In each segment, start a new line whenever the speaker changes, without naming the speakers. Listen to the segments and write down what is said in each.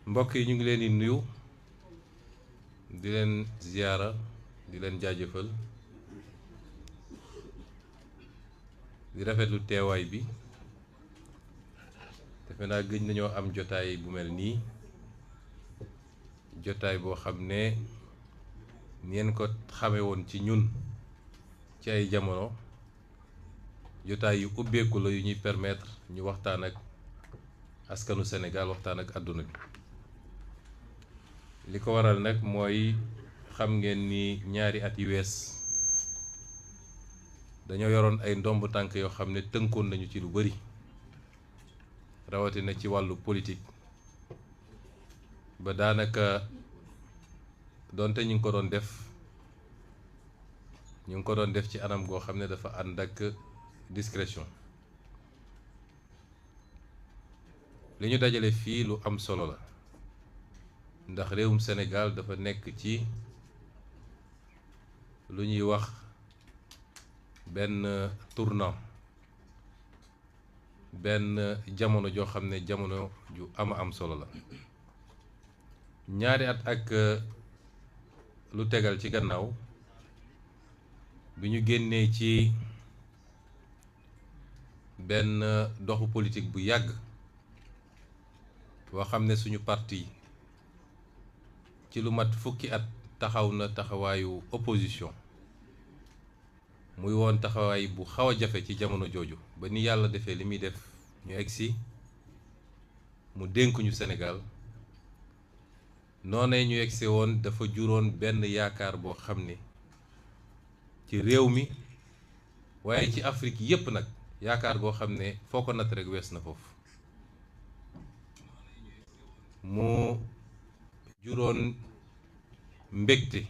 mbokk yi ñu ngi leen di nuyu di leen ziyaara di leen jaajëfal di rafetlu teewaay bi defe naa gëj nañoo am jotaay bu mel nii jotaay boo xam ne ngeen ko xame woon ci ñun ci ay jamono jotaay yu ubbeeku la yu ñuy permettre ñu waxtaan ak askanu Sénégal waxtaan ak àdduna bi li ko waral nag mooy xam ngeen ni ñaari at yu wees dañoo yoroon ay ndomb tànk yoo xam ne tënkoon nañu ci lu bari rawatina ci wàllu politique ba daanaka donte ñu ngi ko doon def ci anam goo xam ne dafa ànd ak discrétion li ñu dajale fii lu am solo la ndax réewum Sénégal dafa nekk ci lu ñuy wax benn tournant benn jamono joo xam ne jamono ju am solo la ñaari at ak lu tegal ci gannaaw bi ñu génnee ci benn doxu politique bu yàgg boo xam ne suñu parti ci lu mat fukki at taxaw na taxawaayu opposition muy woon taxawaay bu xaw a jafe ci jamono jooju ba ni yàlla defee li muy def ñu egsi mu dénkuñu Sénégal noonee ñu egsi woon dafa juróon benn yaakaar boo xam ne ci réew mi waaye ci Afrique yépp nag yaakaar goo xam ne foo ko natt rek wees na foofu mu juróon mbégte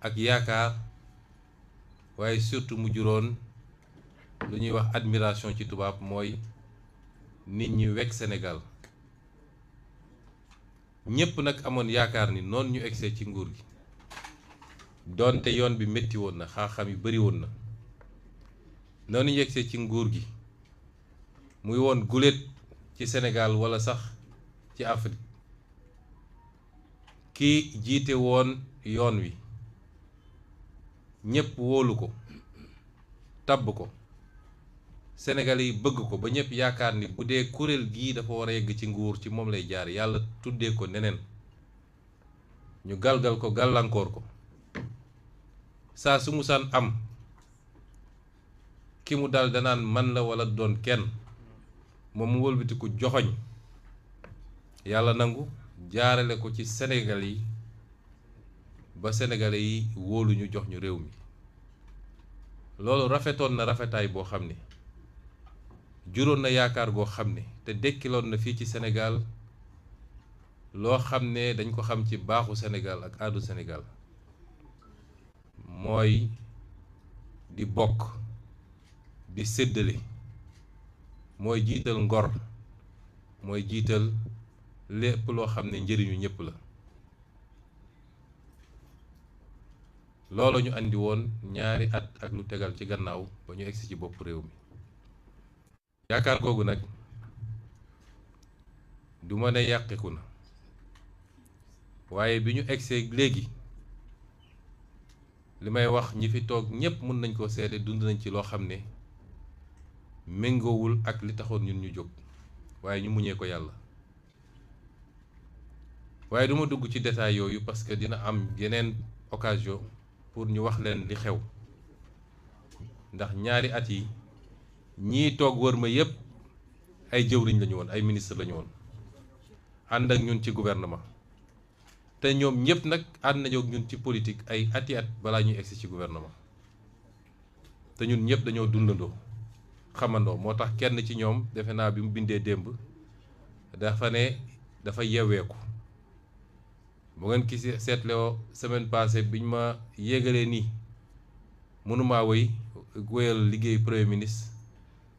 ak yaakaar waaye surtout mu juróon lu ñuy wax admiration ci tubaab mooy nit ñi wekk Sénégal ñépp nag amoon yaakaar ni noonu ñu egsee ci nguur gi doonte yoon bi métti woon na xaaxam yu bari woon na noonu ñu egsee ci nguur gi muy woon guléet ci Sénégal walla sax ci Afrique ki jiite woon yoon wi ñépp wóolu ko tabb ko Sénégalais yi bëgg ko ba ñépp yaakaar ni bu dee kuréel gii dafa war a yegg ci nguur ci moom lay jaar yàlla tuddee ko neneen ñu galgal ko gàllankoor ko saa su musaan am ki mu dal danaan man la walla doon kenn moom mu wëlbatiku joxoñ yàlla nangu jaarale ko ci Sénégal yi ba Sénégalais yi wóolu ñu jox ñu réew mi loolu rafetoon na rafetaay boo xam ne juróon na yaakaar goo xam ne te dekkiloon na fii ci Sénégal loo xam ne dañ ko xam ci baaxu Sénégal ak aadu Sénégal mooy di bokk di séddale mooy jiital ngor mooy jiital lépp loo xam ne njëriñu ñépp la loolu ñu andi woon ñaari at ak lu tegal ci gannaaw ba ñu egsi ci bopp réew mi yaakaar googu nag du ma ne yàqiku na waaye bi ñu egsee léegi li may wax ñi fi toog ñépp mën nañ koo seede dund nañ ci loo xam ne méngoowul ak li taxoon ñun ñu jóg waaye ñu muñee ko yàlla waaye duma dugg ci détail yooyu parce que dina am yeneen occasion pour ñu wax leen li xew ndax ñaari at yi ñii toog wër ma yépp ay jëwriñ lañu woon ay ministre lañu woon ànd ak ñun ci gouvernement te ñoom ñépp nag ànd nañu ak ñun ci politique ay ati at balaa ñuy egsi ci gouvernement te ñun ñépp dañoo dundandoo xamandoo moo tax kenn ci ñoom defe naa bi mu bindee démb dafa ne dafa yeweeku bu ngeen ki seetloo semaine passée biñ ma yégalee nii mënumaa wéyal liggéey premier ministre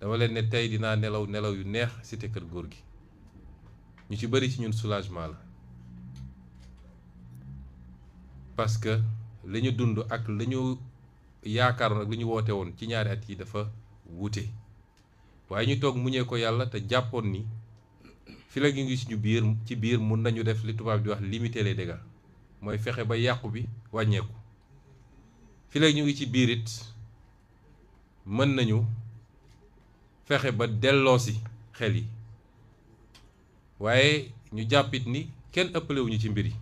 dama leen ne tey dinaa nelaw nelaw yu neex cité kër góor gi ñu ci bari ci ñun soulagement la parce que li ñu dund ak li ñu yaakaaroon ak li ñu woote woon ci ñaari at yi dafa wuute waaye ñu toog muñee ko yàlla te jàppoon ni fi la ñu ngi ci biir mun nañu def li tubaab di wax limiter les dégâts mooy fexe ba yàqu bi wàññeeku fi la ñu ngi ci biir it mën nañu fexe ba delloosi xel yi waaye ñu jàppit ni kenn ëppalewuñu ci mbir yi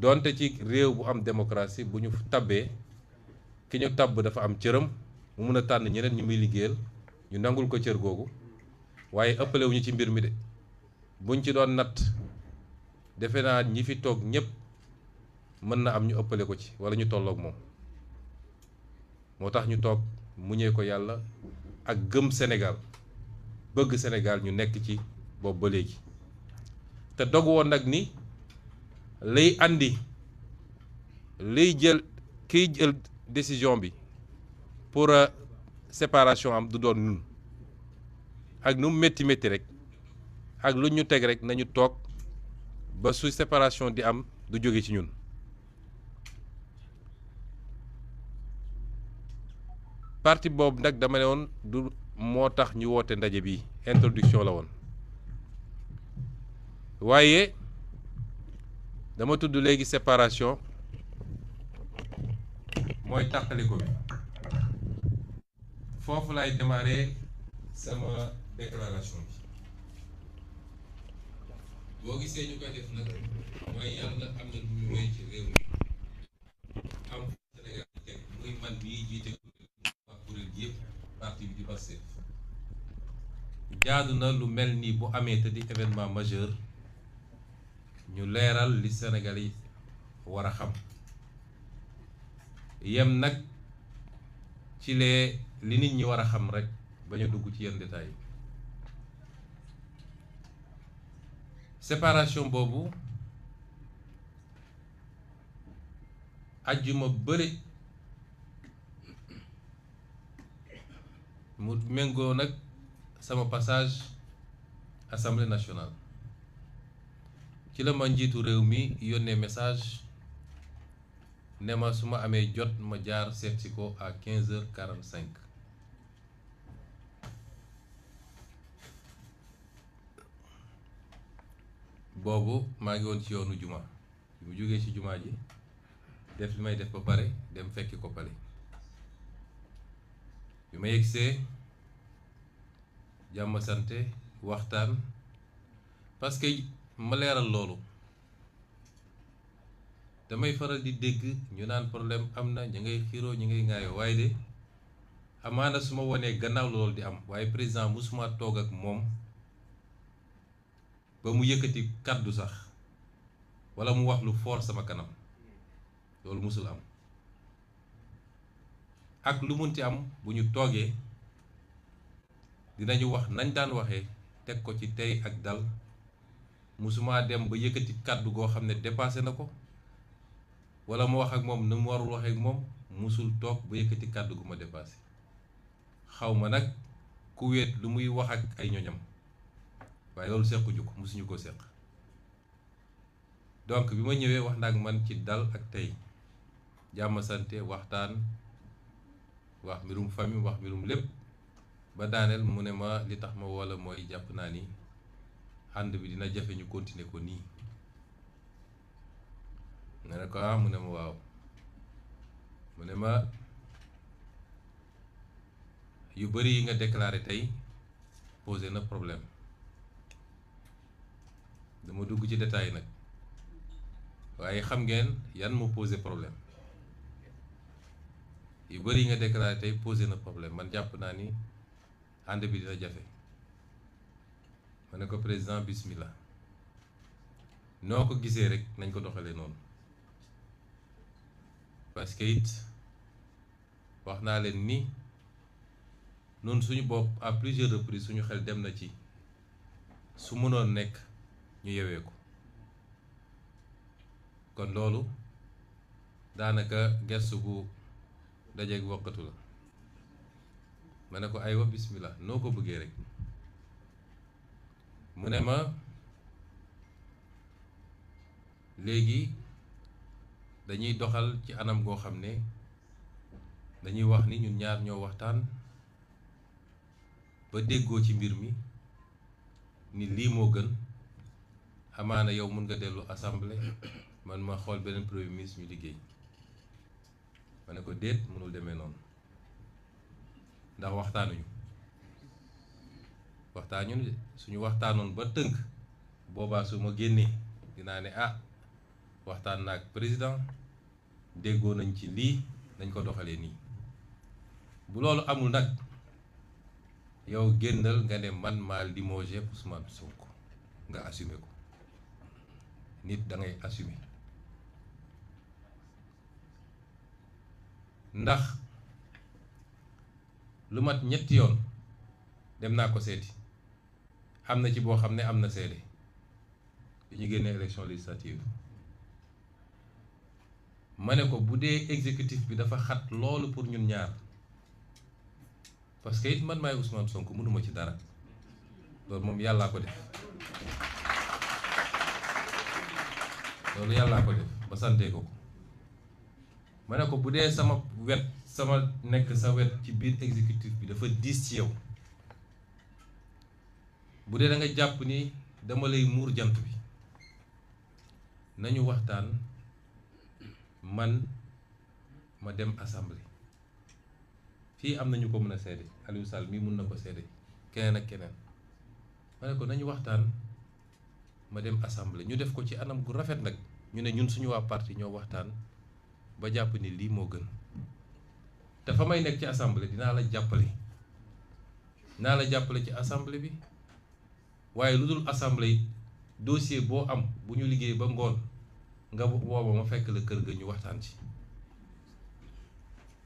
donte ci réew bu am démocratie bu ñu tabbee ki ñu tabb dafa am cëram mu mun a tànn ñeneen ñu muy liggéeyal ñu nangul ko cër googu waaye ëppalewuñu ci mbir mi de buñ ci doon natt defe naa ñi fi toog ñépp mën na am ñu ëppale ko ci walla ñu tolloog moom moo tax ñu toog muñee ko yàlla ak gëm Sénégal bëgg Sénégal ñu nekk ci boobu ba léegi te dog woon nag ni lay andi liy kiy jël décision bi pour séparation am du doon ñun ak nu mu métti rek ak lu ñu teg rek nañu toog ba su séparation di am du jóge ci ñun parti boobu nag dama ne woon du moo tax ñu woote ndaje bi introduction la woon waaye dama tudd léegi séparation mooy tàqaliko bi foofu laay démarrer sama déclaration bi boo gisee ñu koy def nag mooy yàlla am na lu ñu roy ci réew mi am Sénégal teg muy man bii jiite ak kuréel gi yëpp parti bi di Pastef jaadu na lu mel nii bu amee te di événement majeur ñu leeral li Sénégal yi war a xam yem nag ci li nit ñi war a xam rek bañ a dugg ci yenn détails yi séparation boobu ajjuma bëre mu méngoo nag sama passage Assemblée nationale ci la ma njiitu réew mi yónnee message ne ma su ma amee jot ma jaar seetsi ko à 15h45 boobu maa ngi woon ci yoonu juma bi mu jógee ci jumaa ji def li may def ba pare dem fekki ko pale bi ma yegsee jàmm sante waxtaan parce que ma leeral loolu damay faral di dégg ñu naan problème am na ñu ngay xiiroo ñu ngay ŋaayoo waaye de amaana su ma wonee gannaaw loolu di am waaye président musuma toog ak moom ba mu yëkkati kàddu sax walla mu wax lu fort sama kanam loolu musul am ak lu munti am bu ñu toogee dinañu wax nañ daan waxee teg ko ci tey ak dal musuma dem ba yëkkati kàddu goo xam ne dépassé na ko walla mu wax ak moom na mu warul waxee ak moom musul toog ba yëkkati kàddu gu ma dépassé xaw ma nag ku wéet lu muy wax ak ay ñoñam waaye loolu sequñu ko musuñu ko seq donc bi ma ñëwee wax na ak man ci dal ak tey jàmm sante waxtaan wax mbirum famille wax mbirum lépp ba daaneel mu ne ma li tax ma woola mooy jàpp naa ni ànd bi dina jafe ñu continuer ko nii nga ne ko ah mu ne ma waaw mu ne ma yu bari yi nga déclaré tey posé na problème dama dugg ci détail nag waaye xam ngeen yan moo posé problème yu bari yi nga déclaré tey posé na problème man jàpp naa ni ànd bi dina jafe ma ne ko président bismillah noo ko gisee rek nañ ko doxalee noonu parce que it wax naa leen ni noonu suñu bopp à plusieurs reprises suñu xel dem na ci su mënoon nekk ñu yewee ko kon loolu daanaka gersu gu dajeeg wokkatu la ma ne ko aywa bismillah noo ko bëggee rek mu ne ma léegi dañuy doxal ci anam goo xam ne dañuy wax ni ñun ñaar ñoo waxtaan ba déggoo ci mbir mi ni lii moo gën amaana yow mun nga dellu assemblée man ma xool beneen premier ministre ñu liggéey ma ne ko déet mënul demee noonu ndax waxtaanuñu suñu waxtaanoon ba tënk boobaa su ma génnee dinaa ne ah waxtaan na ak président déggoo nañ ci lii nañ ko doxalee nii bu loolu amul nag yow génnal nga ne man maa limogé Ousmane Sonko nga assumer ko nit da ngay assumer ndax lu mat ñetti yoon dem naa ko seeti am na ci boo xam ne am na seede bi ñu génnee élection législative ma ne ko bu dee exécutif bi dafa xat loolu pour ñun ñaar parce que it man maay Ousmane Sonko mënuma ci dara loolu moom yàllaa ko def loolu yàllaa ko def ba sante ko ma ne ko bu dee sama wet sama nekk sa wet ci biir exécutif bi dafa diis ci yow bu dee da nga jàpp ni dama lay muur jant bi nañu waxtaan man ma dem assemblée fii am nañu ko mën a seede Aliou Sall mii mun na ko seede keneen ak keneen ma ne ko nañu waxtaan ma dem assemblée ñu def ko ci anam gu rafet nag ñu ne ñun suñu waa parti ñoo waxtaan ba jàpp ni lii moo gën te fa may nekk ci assemblée dinaa la jàppale ci assemblée bi waaye lu dul assemblée yi dossier boo am bu ñu liggéey ba ngoon nga booba ma fekk la kër ga ñu waxtaan ci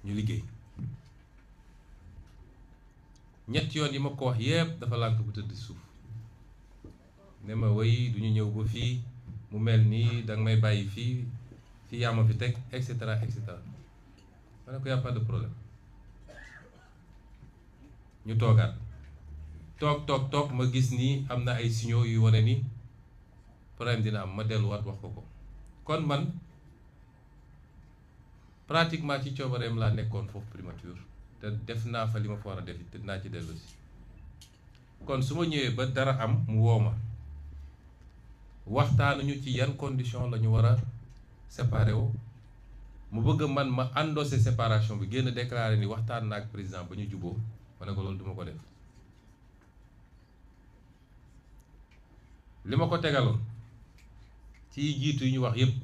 ñu liggéey ñett yoon yi ma ko wax yépp dafa lànk bu tëdd suuf ne ma way du ñu ñëw ba fii mu mel nii danga may bàyyi fii yaa ma fi teg et cetera et cetera ma ne ko y a pas de problème ñu toogaat toog ma gis nii am na ay signaux yu wane ni problème dina am ma delluwaat wax ko kon man pratiquement ci coobareem laa nekkoon foofu primature te def naa fa li ma fa war a def te dinaa ci dellu si kon su ma ñëwee ba dara am mu woo ma waxtaanuñu ci yan condition la ñu war a séparé wu mu bëgg man ma endossé séparation bi génn déclaré ni waxtaan na ak président ba ñu juboo ma ne ko loolu duma ko def li ma ko tegaloon ci jiitu yu ñu wax yépp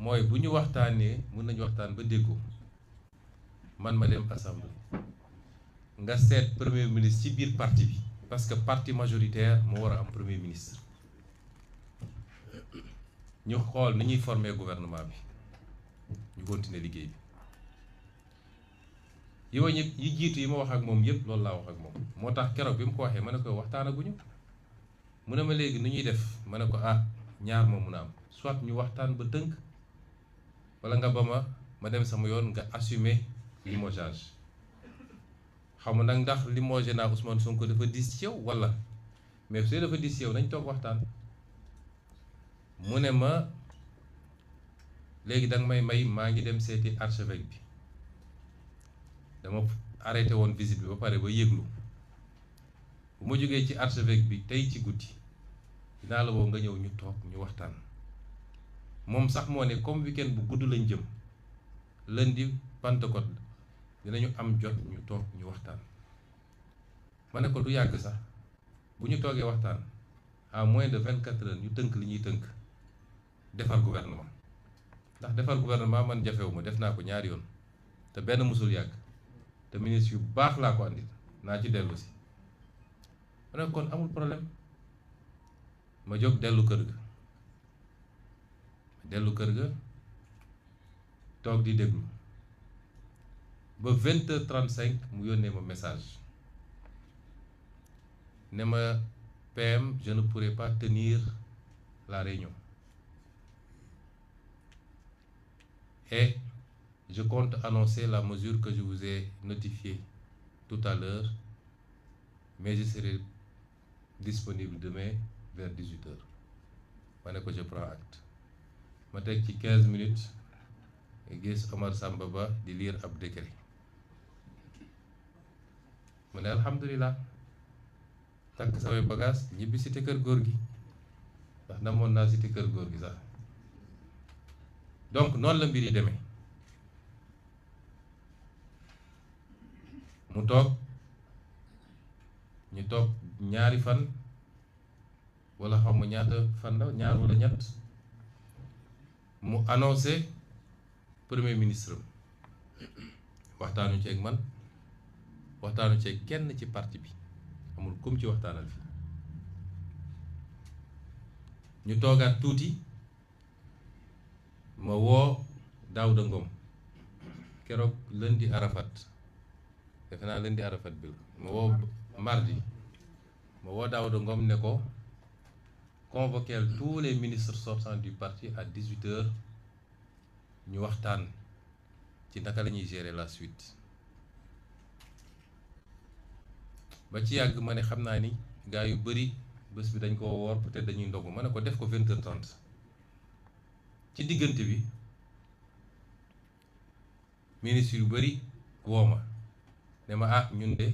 mooy bu ñu waxtaanee mën nañu waxtaan ba déggoo man ma dem assemblée nga seet premier ministre ci biir parti bi parce que parti majoritaire moo war a am premier ministre ñu xool ni ñuy former gouvernement bi ñu continuer liggéey bi yi jiitu yi ma wax ak moom yépp loolu laa wax ak moom moo tax keroog bi mu ko waxee ma ne ko waxtaanaguñu mu ne ma léegi nu ñuy def ma ne ko ñaar moo mun a am soit ñu waxtaan ba tënk wala nga ba ma dem sama yoon nga assumer limogeage xaw ma nag ndax limogé naa Ousmane Sonko dafa diis ci yow wala mais su dafa diis ci yow nañ toog waxtaan mu ne ma léegi danga may maa ngi dem seeti archevêque bi dama arrêté woon visite bi ba pare ba yëglu bu ma jógee ci archevêque bi tey ci guddi dinaa la woo nga ñëw ñu toog ñu waxtaan moom sax moo ne comme weekend bu gudd lañ jëm lundi Pentecôte dinañu am jot ñu toog ñu waxtaan ma ne ko du yàgg sax bu ñu toogee waxtaan à moins de 24 heures ñu tënk li ñuy tënk defar gouvernement ndax defar gouvernement man jafewuma def naa ko ñaari yoon te benn musul yàgg te ministre yu baax laa ko andil naa ci dellu si ma ne kon amul problème ma jóg dellu kër ga toog di déglu ba 20h35 mu yónnee ma message ne ma PM je ne pourrai pas tenir la réunion et je compte annoncer la mesure que je vous ai notifiée tout à l'heure mais je serai disponible demain vers 18h ma ne ko je prends acte ma teg ci 15 minutes gis Omar Samba Ba di lire ab décret mu ne alhamdulilah takk samay bagage ñibbi cité kër góor gi ndax namoon naa cité kër góor gi sax. donc noonu la mbir yi demee mu toog ñu toog ñaari fan wala xaw ma ñaata fan la ñaar wala ñett mu annoncé premier ministre waxtaanu ceeg man waxtaanu ceeg kenn ci parti bi amul kum ci waxtaanal fi ñu toogaat tuuti ma woo Daouda Ngom keroog lundi Arafat defe naa lundi Arafat bi la ma woo mardi ma woo Daouda Ngom ne ko convoquer tous les ministres sortants du parti à 18h ñu waxtaan ci naka la ñuy gérer la suite ba ci yàgg ma ne xam naa ni gars yu bëri bés bi dañ ko woor peut-être dañuy ndogu ma ne ko def ko 20h30 ci diggante bi ministre yu bëri woo ma ne ma ah ñun de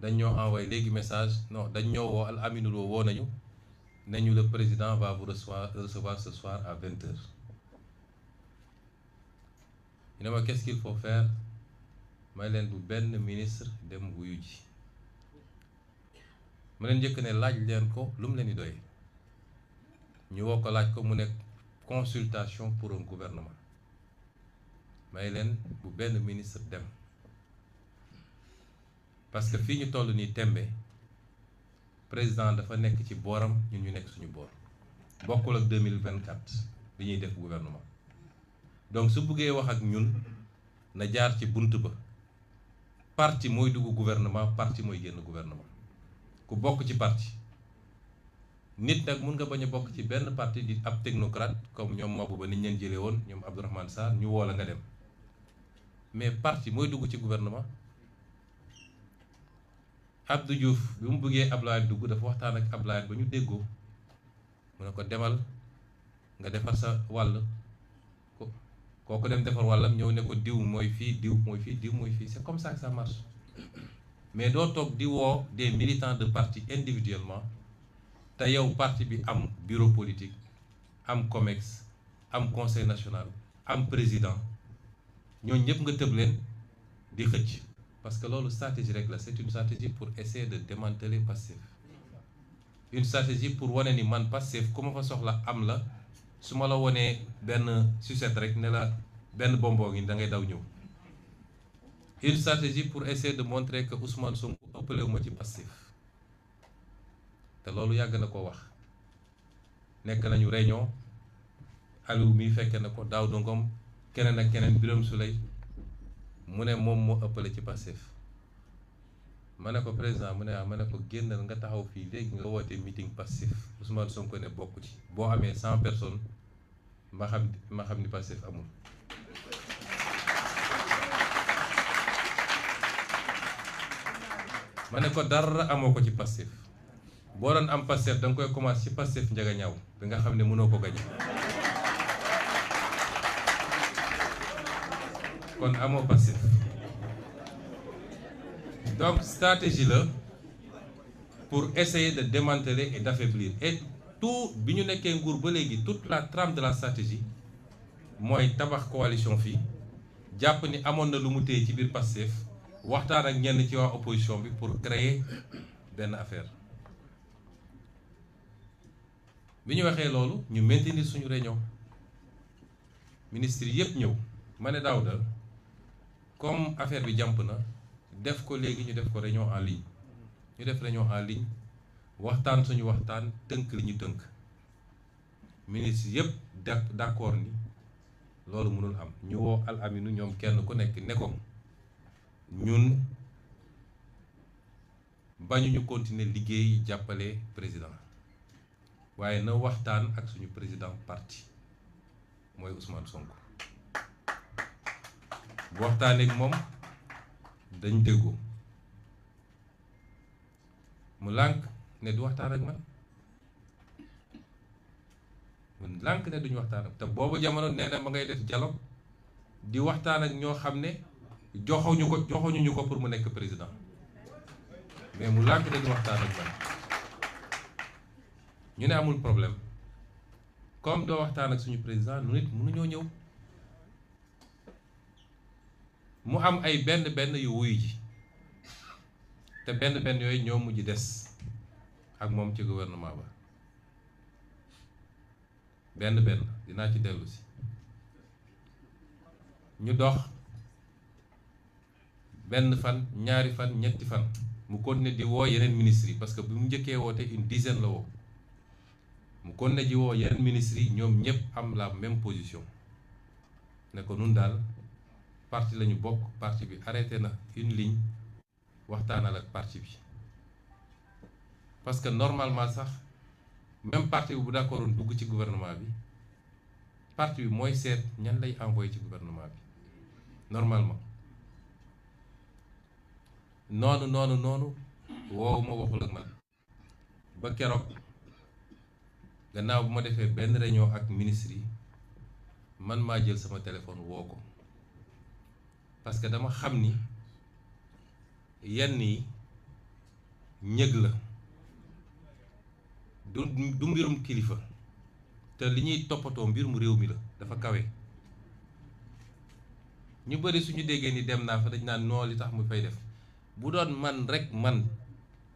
dañ ñoo envoyé léegi message non dañ ñoo woo Al Aminou Lo woo nañu nañu le président va vous recevoir ce soir à 20h ñu ne ma qu'est-ce qu'il faut faire may leen bu benn ministre dem wuyu ji ma leen njëkk ne laaj leen ko lu mu leen di doy ñu woo ko laaj ko mu nekk consultation pour un gouvernement may leen bu benn ministre dem parce que fii ñu toll nii tembe président dafa nekk ci booram ñun ñu nekk suñu boor bokkul ak 2024 bi ñuy def gouvernement donc su buggee wax ak ñun na jaar ci bunt ba parti mooy dugg gouvernement parti mooy génn gouvernement ku bokk ci parti nit nag mun nga bañ a bokk ci benn parti di ab technocrate comme ñoom Mabou Ba ni ñu leen jëlee woon ñoom Abdourahmane Sarr ñu woo la nga dem mais parti mooy dugg ci gouvernement Abdou Diouf bi mu bëggee Ablaye dugg dafa waxtaan ak Ablaye ba ñu déggoo mu ne ko demal nga defar sa wàll kooku dem defar wàllam ñëw ne ko diw mooy fii diw mooy fii diw mooy fii c'est comme ça que ça marche mais doo toog di woo des militants de parti individuellement te yow parti bi am bureau politique am COMEX am conseil national am président ñooñu ñëpp nga tëb leen di xëcc parce que loolu stratégie rek la c'est une stratégie pour essayer de démanteler Pastef une stratégie pour wane ni man Pastef ku ma fa soxla am la su ma la wonee benn sucette rek ne la benn bonbon gi da ngay daw ñëw une stratégie pour essayer de montrer que Ousmane Sonko ëppale wu ma ci Pastef te loolu yàgg na ko wax nekk nañu réunion Aliou mi fekke na ko Daouda Ngom keneen ak keneen Birame Souleye mu ne moom moo ëppale ci Pastef ma ne ko président mu ne ma ne ko génnal nga taxaw fii léegi nga woote meeting Pastef Ousmane Sonko ne bokk ci boo amee 100 personnes ma xam ni Pastef amul ma ne ko dara amoo ko ci Pastef boo doon am Pastef da nga koy commencé ci Pastef njaga ñaaw bi nga xam ne mënoo ko gañe kon amoo Pastef donc stratégie la pour essayer de démanteler et d'affaiblir et tout bi ñu nekkee nguur ba léegi toute la trame de la stratégie mooy tabax coalition fii jàpp ni amoon na lu mu téye ci biir Pastef waxtaan ak ñenn ci waa opposition bi pour créer benn affaire bi ñu waxee loolu ñu maintenir suñu réunion ministre yëpp ñëw ma ne Daouda comme affaire bi jàmp na def ko léegi ñu def ko réunion en ligne ñu def réunion en ligne waxtaan suñu waxtaan tënk li ñu tënk ministre yëpp d'accord ni loolu mënul am ñu woo Al Aminou ñoom kenn ku nekk ne ko ñun bañu ñu continuer liggéey jàppale président waaye na waxtaan ak suñu président parti mooy Ousmane Sonko bu waxtaanee ak moom dañ déggoo mu lànk ne du waxtaan ak man mu lànk ne duñu waxtaan ak te boobu jamono nee na ma ngay def dialogue di waxtaan ak ñoo xam ne joxuñu ko pour mu nekk président mais mu lànk ne du waxtaan ak man ñu ne amul problème comme doo waxtaan ak suñu président nu nit mënuñoo ñëw mu am ay benn yu wuyu ji te benn yooyu ñoo mujj des ak moom ci gouvernement ba benn dinaa ci dellu si ñu dox benn fan ñaari fan ñetti fan mu continuer di woo yeneen ministres yi parce que bi mu njëkkee woote une dizaine la woo mu continuer di woo yeneen ministres yi ñoom ñëpp am la même position ne ko nun daal parti lañu bokk parti bi arrêté na une ligne waxtaanal ak parti bi parce que normalement sax même parti bi bu d'accord dugg ci gouvernement bi parti bi mooy seet ñan lay envoyé ci gouvernement bi normalement noonu woowu ma waxul ak man ba keroog gannaaw bu ma defee benn réunion ak ministre yi man maa jël sama téléphone woo ko parce que dama xam ni yenn yi ñëg la du mbirum kilifa te li ñuy toppatoo mbir mu réew mi la dafa kawe ñu bari suñu déggee ni dem naa fa dañ naan noo li tax mu fay def bu doon man rek man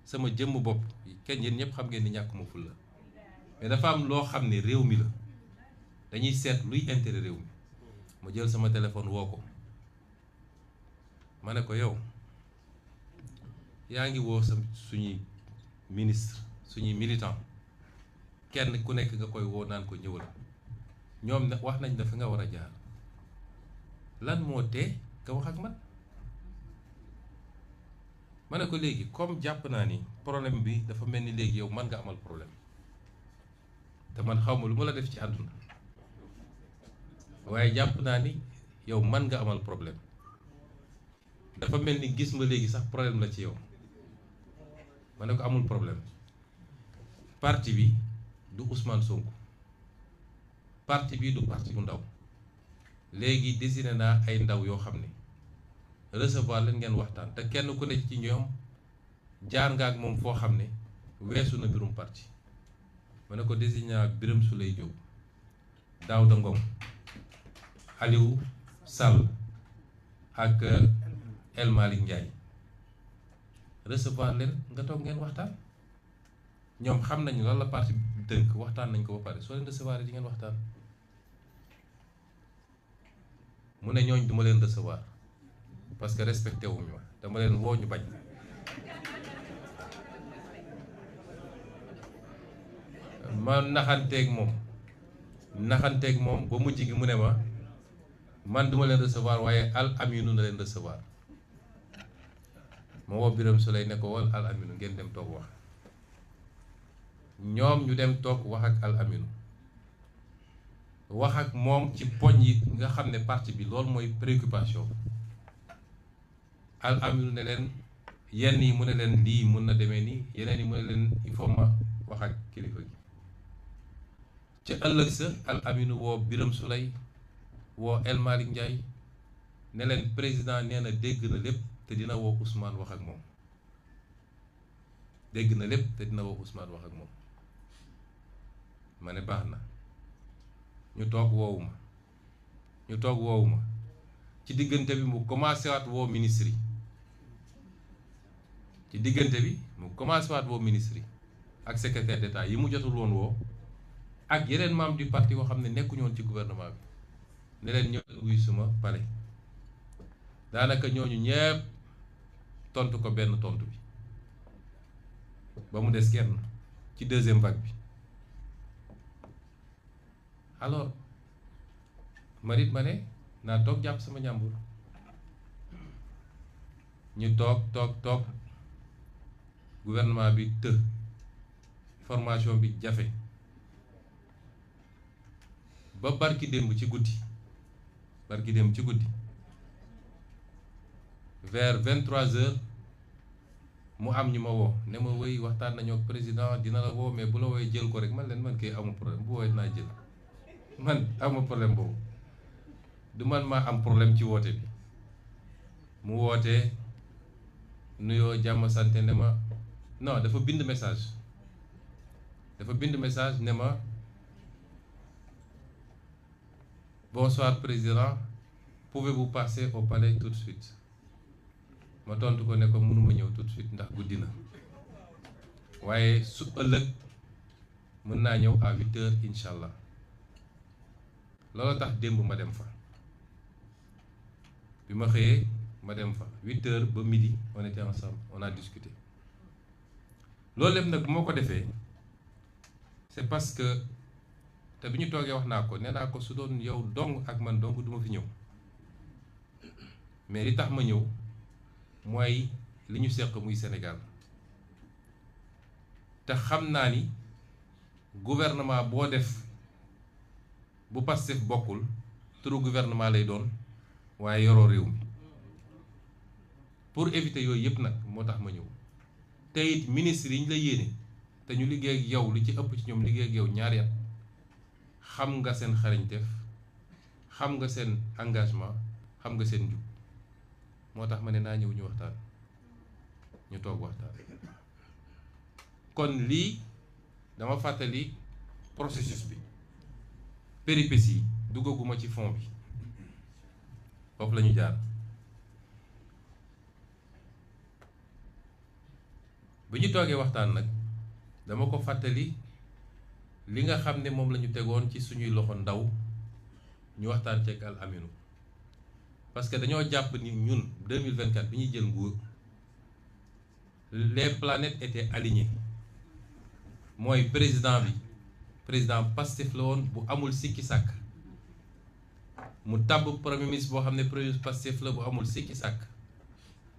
sama jëmm bopp kenn yéen ñëpp xam ngeen ni ñàkk ma ful la mais dafa am loo xam ne réew mi la dañuy seet luy intérêt réew mi ma jël sama téléphone woo ko ma ne ko yow yaa ngi woo suñuy ministre suñuy militant kenn ku nekk nga koy woo naan ko ñëwal ñoom nag wax nañ la fi nga war a jaar lan moo tee nga wax ak man ma ne ko léegi comme jàpp naa ni problème bi dafa mel ni léegi yow man nga amal problème te man xaw ma lu ma la def ci àdduna waaye jàpp naa ni yow man nga amal problème dafa mel ni gis ma léegi sax problème la ci yow ma ne ko amul problème parti bi du Ousmane Sonko parti bi du parti bu ndaw léegi désigné naa ay ndaw yoo xam ne recevoir leen ngeen waxtaan te kenn ku nekk ci ñoom jaar nga ak moom foo xam ne weesu na mbirum parti ma ne ko désigné ak Birame Souleye Diop Daouda Ngom Aliou Sall ak El Malick Ndiaye recevoir leen nga toog ngeen waxtaan ñoom xam nañu lan la parti bi tënk waxtaan nañ ko ba pare soo leen recevoir di ngeen waxtaan mu ne ñooñ duma leen recevoir parce que respecté wuñu ma dama leen woo ñu bañ ma naxanteeg moom ba mujj gi mu ne ma man duma leen recevoir waaye Al Aminu na leen recevoir ma woo Birame Souleye ne ko wol Al Aminu ngeen dem toog wax ñoom ñu dem toog wax ak Al Aminu wax ak moom ci poñ yi nga xam ne parti bi loolu mooy préoccupation Al Aminu ne leen yenn yi mu ne leen lii mun na demee nii yeneen yi mu ne leen il faut ma wax ak kilifa gi ca ëllëg sa Al Aminu woo Birame Souleye woo El Malick Ndiaye ne leen président nee na dégg na lépp te dina woo Ousmane wax ak moom dégg na lépp te dina woo Ousmane wax ak moom ma ne baax na ñu toog woowu ma ci diggante bi mu commencé waat woo ministre yi ak secrétaire d'État yi mu jotul woon woo ak yeneen membres du parti yoo xam ne nekkuñu woon ci gouvernement bi ne leen ñëw wuyu suma palais daanaka ñooñu ñépp tontu ko benn tontu bi ba mu des kenn ci deuxième vague bi alors ma ne naa toog jàpp sama njàmbur ñu toog gouvernement bi formation bi jafe ba barki démb ci guddi vers 23h mu am ñu ma woo ne ma wéy waxtaan nañu ak président dina la woo mais bu la wooyee jël ko rek man kay amul problème bu woowee dinaa jël man amul problème boobu du man maa am problème ci woote bi mu wootee nuyoo jàmm sante ne ma non dafa bind message ne ma bonsoir président, pouvez-vous passer au palais tout de suite. ma tontu ko ne ko mënuma ñëw tout de suite ndax guddi na waaye su ëllëg mën naa ñëw à 8 heures incha allah loolu tax démb ma dem fa bi ma xëyee ma dem fa 8 heures ba midi on était ensemble on a discuté loolu lépp nag bu ma ko defee c'est parce que te bi ñu toogee wax naa ko nee naa ko su doon yow dong ak man dong duma fi ñëw mais li tax ma ñëw mooy li ñu seq muy Sénégal te xam naa ni gouvernement boo def bu Pastef bokkul turu gouvernement lay doon waaye yoroo réew mi pour éviter yooyu yëpp nag moo tax ma ñëw te it ministre yi ñu la yéene te ñu liggéey ak yow li ci ëpp ci ñoom liggéey ak yow ñaari at xam nga seen xarañteef xam nga seen engagement xam nga seen njub moo tax ma ne naa ñëw ñu waxtaan ñu toog waxtaan kon lii dama fàttali processus bi péripéties yi duggaguma ci fond bi foofu la ñu jaar bi ñu toogee waxtaan nag dama ko fàttali li nga xam ne moom la ñu tegoon ci suñuy loxo ndaw ñu waxtaan ceeg Al Aminu parce que dañoo jàpp ni ñun 2024 bi ñuy jël nguur les planètes étaient alignées mooy président Pastef la woon bu amul sikki sàkk mu tabb premier ministre boo xam ne premier ministre Pastef la bu amul sikki sàkk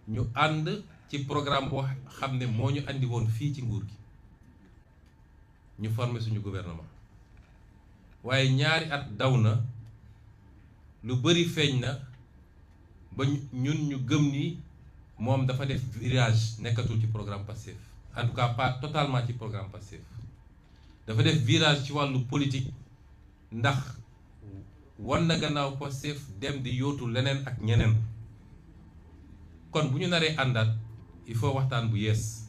ñu ànd ci programme boo xam ne moo ñu andi woon fii ci nguur gi ñu former suñu gouvernement waaye ñaari at daw na lu bari feeñ na ba ñun ñu gëm ni moom dafa def virage nekkatul ci programme Pastef en tout cas pas totalement ci programme Pastef dafa def virage ci wàllu politique ndax wan na gannaaw Pastef dem di yóotu leneen ak ñeneen kon bu ñu naree àndaat il faut waxtaan bu yees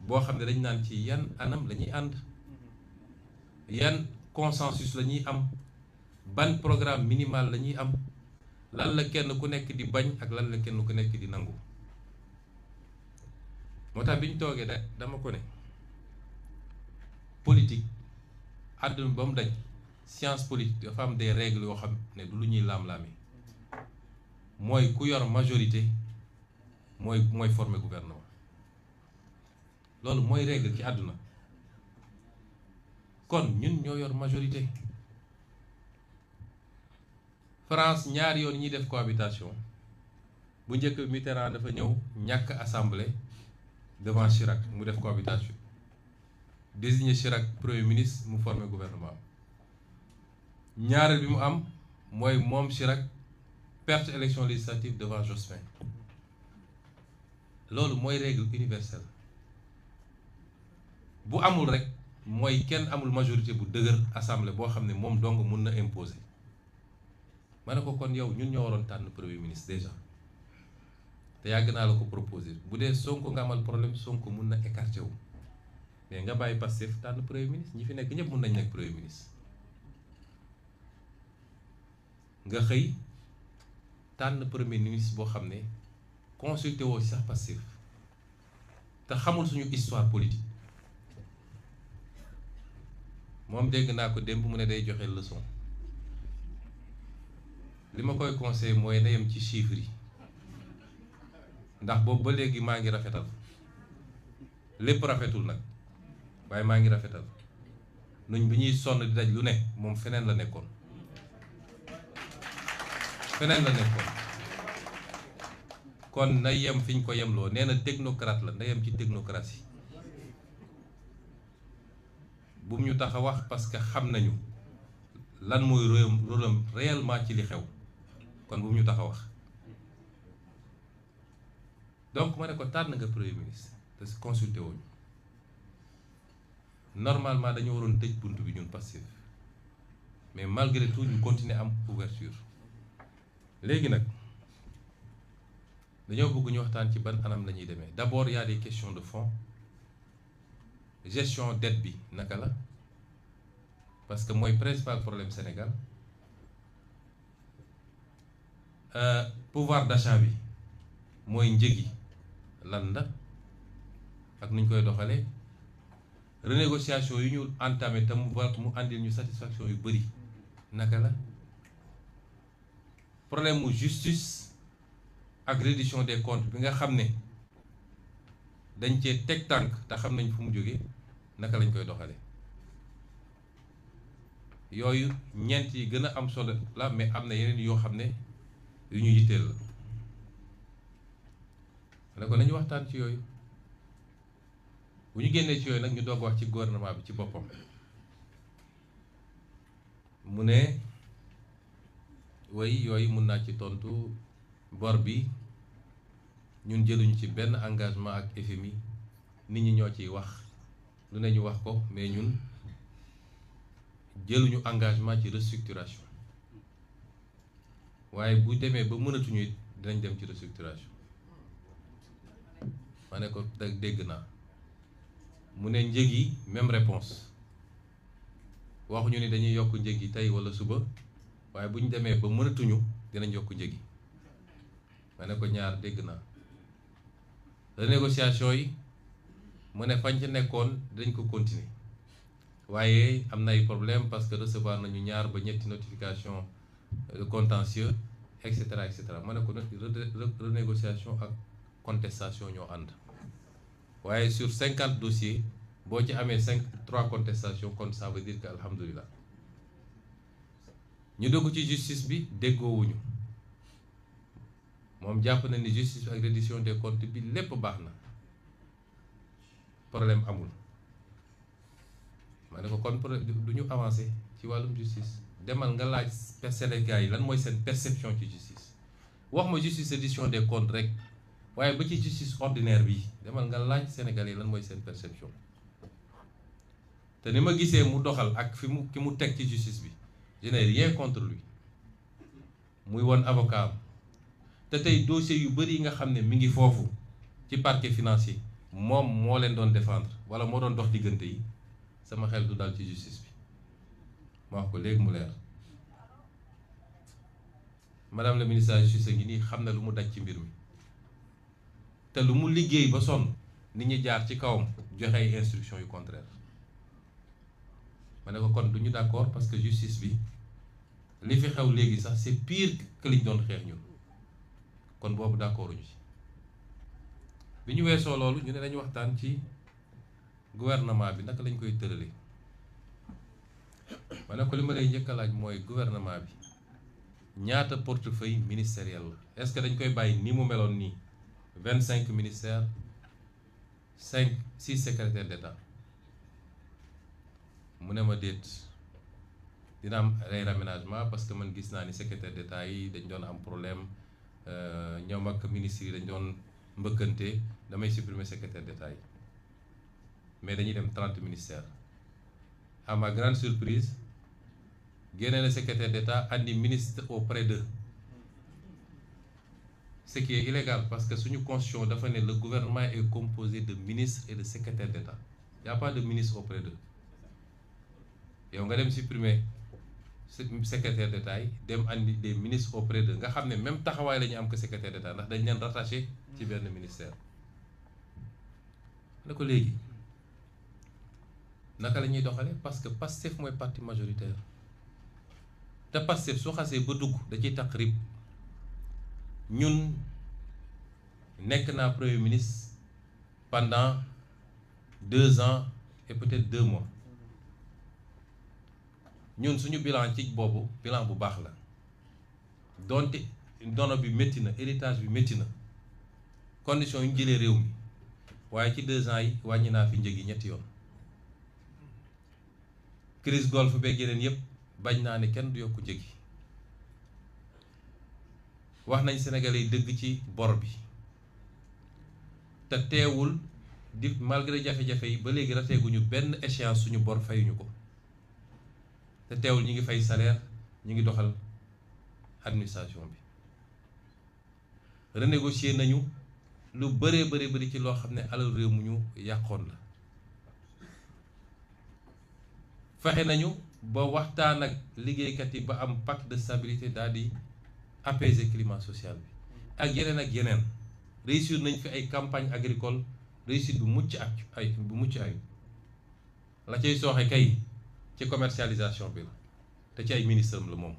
boo xam ne dañ naan ci yan anam la ñuy ànd yan consensus la ñuy am ban programme minimal la ñuy am lan la kenn ku nekk di bañ ak lan la kenn ku nekk di nangu moo tax bi ñu toogee dama ko ne politique àdduna ba mu daj science politique dafa am des règles yoo xam ne du lu ñuy laam-laame mooy ku yor majorité mooy former gouvernement loolu mooy règle ci àdduna kon ñun ñoo yor majorité France ñaari yoon ñuy def cohabitation bu njëkk Mitterrand dafa ñëw ñàkk assemblée devant Chirac mu def cohabitation désigner Chirac premier ministre mu former gouvernement ñaareel bi mu am mooy moom Chirac perte élection législative devant Jospin loolu mooy règle universelle bu amul rek mooy kenn amul majorité bu dëgër assemblée boo xam ne moom dong mun na imposer ma ne ko kon yow ñun ñoo waroon tànn premier ministre déjà te yàgg naa la ko proposer bu dee Sonko nga amal problème Sonko mun na écarter wu mais nga bàyyi Pastef tànn premier ministre ñi fi nekk ñëpp mun nañ nekk premier ministre nga xëy tànn premier ministre boo xam ne consulté woo ci sax Pastef te xamul suñu histoire politique moom dégg naa ko démb mu ne day joxe leçon li ma koy conseillé mooy na yem ci chiffres yi ndax boobu ba léegi maa ngi rafetal lépp rafetul nag waaye maa ngi rafetal nuñ bi ñuy sonn di daj lu ne moom feneen la nekkoon kon na yem fi ñu ko yemloo nee na technocrate la na yem ci technocratie bu mu ñu tax a wax parce que xam nañu lan mooy rôle am réellement ci li xew kon bu mu ñu tax a wax donc ma ne ko tànn nga premier ministre te consulté wuñu normalement dañoo waroon tëj bunt bi ñun Pastef mais malgré tout ñu continuer am ouverture léegi nag dañoo bëgg ñu waxtaan ci ban anam la ñuy demee d'abord y a des questions de fond gestion dette bi naka la parce que mooy principal problème Sénégal pouvoir d'achat bi mooy njëg yi lan la ak nuñ koy doxalee renégociation yu ñu entamé te mu àndil ñu satisfaction yu bëri naka la problème mu justice ak reddition des comptes bi nga xam ne dañ cee teg tànk te xam nañ fu mu jógee naka lañ koy doxalee yooyu ñeent yi gën a am solo la mais am na yeneen yoo xam ne yu ñu yitteel la ne ko nañu waxtaan ci yooyu bu ñu génnee ci yooyu nag ñu doog wax ci gouvernement bi ci boppam mu ne way yooyu mun naa ci tontu bor bi ñun jëluñu ci benn engagement ak FMI nit ñi ñoo ciy wax lu ne ñu wax ko mais ñun jëluñu engagement ci restructuration waaye bu demee ba mënatuñu it dinañ dem ci restructuration ma ne ko dégg naa mu ne njëg yi même réponse waxuñu ni dañuy yokk njëg yi tey walla suba waaye bu ñu demee ba mënatuñu dinañ yokk njëg yi ma ne ko ñaar dégg naa renégociation yi mu ne fañ ca nekkoon dañ ko continuer waaye am na ay problème parce que recevoir nañu ñaar ba ñetti notification de contentieux et cetera ma ne ko renégociation ak contestation ñoo ànd waaye sur 50 dossiers boo ci amee 3 contestations kon ça veut dire que alhamdulilah ñu dugg ci justice bi déggoowuñu moom jàpp na ni justice ak reddition des comptes bi lépp baax na problème amul ma ne ko kon du ñu avancé ci wàllum justice demal nga laaj Sénégal yi lan mooy seen perception ci justice wax ma justice reddition des comptes rek waaye ba ci justice ordinaire bi demal nga laaj Sénégal yi lan mooy seen perception te ni ma gisee mu doxal ak ki mu teg ci justice bi je n'ai rien contre lui muy woon avocat am te tey dossier yu bëri yi nga xam ne mi ngi foofu ci parquet financier moom moo leen doon défendre wala moo doon dox diggante yi sama xel du dal ci justice bi ma wax ko léegi mu leer madame la ministre de la justice ngi nii xam na lu mu daj ci mbir mi te lu mu liggéey ba sonn nit ñi jaar ci kawam joxe ay instructions yu contraire ma ne ko kon du ñu d'accord parce que justice bi li fi xew léegi sax c'est pire que liñ doon xeex ñun kon boobu d'accord ñu ci bi ñu weesoo loolu ñu ne dañu waxtaan ci gouvernement bi naka lañ koy tëralee ma ne ko li ma lay njëkk a laaj mooy gouvernement bi ñaata portefeuille ministériel la est-ce que dañ koy bàyyi ni mu meloon nii 25 ministères 6 secrétaires d'État mu ne ma déet dina am ay raménagement parce que man gis naa ni secrétaire d'État yi dañ doon am problème ñoom ak ministres yi dañ doon mbëkkante damay supprimer secrétaire d'État yi mais dañuy dem 30 ministères à ma grande surprise génne na secrétaire d'État andi ministre auprès d'eux ce qui est illégal parce que suñu constitution dafa ne le gouvernement est composé de ministres et de secrétaires d'État il n'y a pas de ministre auprès d'eux yow nga dem supprimer secrétaire d'État yi dem andi des ministres auprès d'eux nga xam ne même taxawaay la ñu am que secrétaire d'État ndax dañ leen rattaché ci benn ministère ne ko léegi naka la ñuy doxale parce que Pastef mooy parti majoritaire te Pastef soo xasee ba dugg da ciy taq rib ñun nekk naa premier ministre pendant 2 ans et peut-être 2 mois ñun suñu bilan ci boobu bilan bu baax la donte ndono bi métti na héritage bi métti na condition yu ñu jëlee réew mi waaye ci 2 ans yi wàññi naa fi njëg yi 3 yoon crise golfe beeg yeneen yëpp bañ naa ne kenn du yokk njëg yi wax nañ Sénégalais yi dëgg ci bor bi te teewul di malgré jafe-jafe yi ba léegi rateeguñu benn échéance suñu bor fayuñu ko te teewul ñu ngi fay salaire ñu ngi doxal administration bi renégocier nañu lu bëree bëri ci loo xam ne alal réew mu ñu yàqoon la fexe nañu ba waxtaan ak liggéeykat yi ba am pacte de stabilité daal di apaiser climat social bi ak yeneen réussir nañ fi ay campagne agricole réussite bu mucc ay la cay sooxe kay ci commercialisation bi la te ci ay ministre am la moom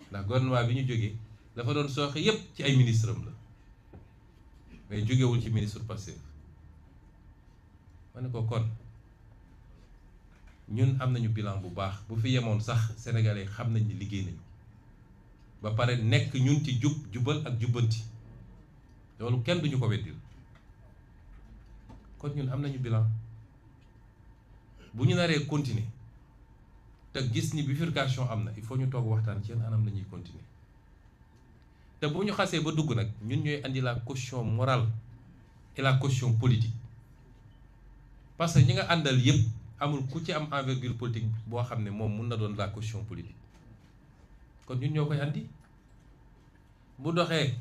ndax gouvernement bi ñu jógee dafa doon sooxe yépp ci ay ministre am la mais jógewul ci ministre Pastef ma ne ko kon ñun am nañu bilan bu baax bu fi yemoon sax sénégalais xam nañ ni liggéey nañu ba pare nekk ñun ci jubal ak jubbanti loolu kenn duñu ko weddil kon ñun am nañu bilan bu ñu naree continuer te gis ni bifurcation am na il faut ñu toog waxtaan ci yenn anam la ñuy continuer te bu ñu xasee ba dugg nag ñun ñooy andi la caution morale et la caution politique parce que ñi nga àndal yépp amul ku ci am envergure politique boo xam ne moom mun na doon la caution politique kon ñun ñoo koy andi bu doxee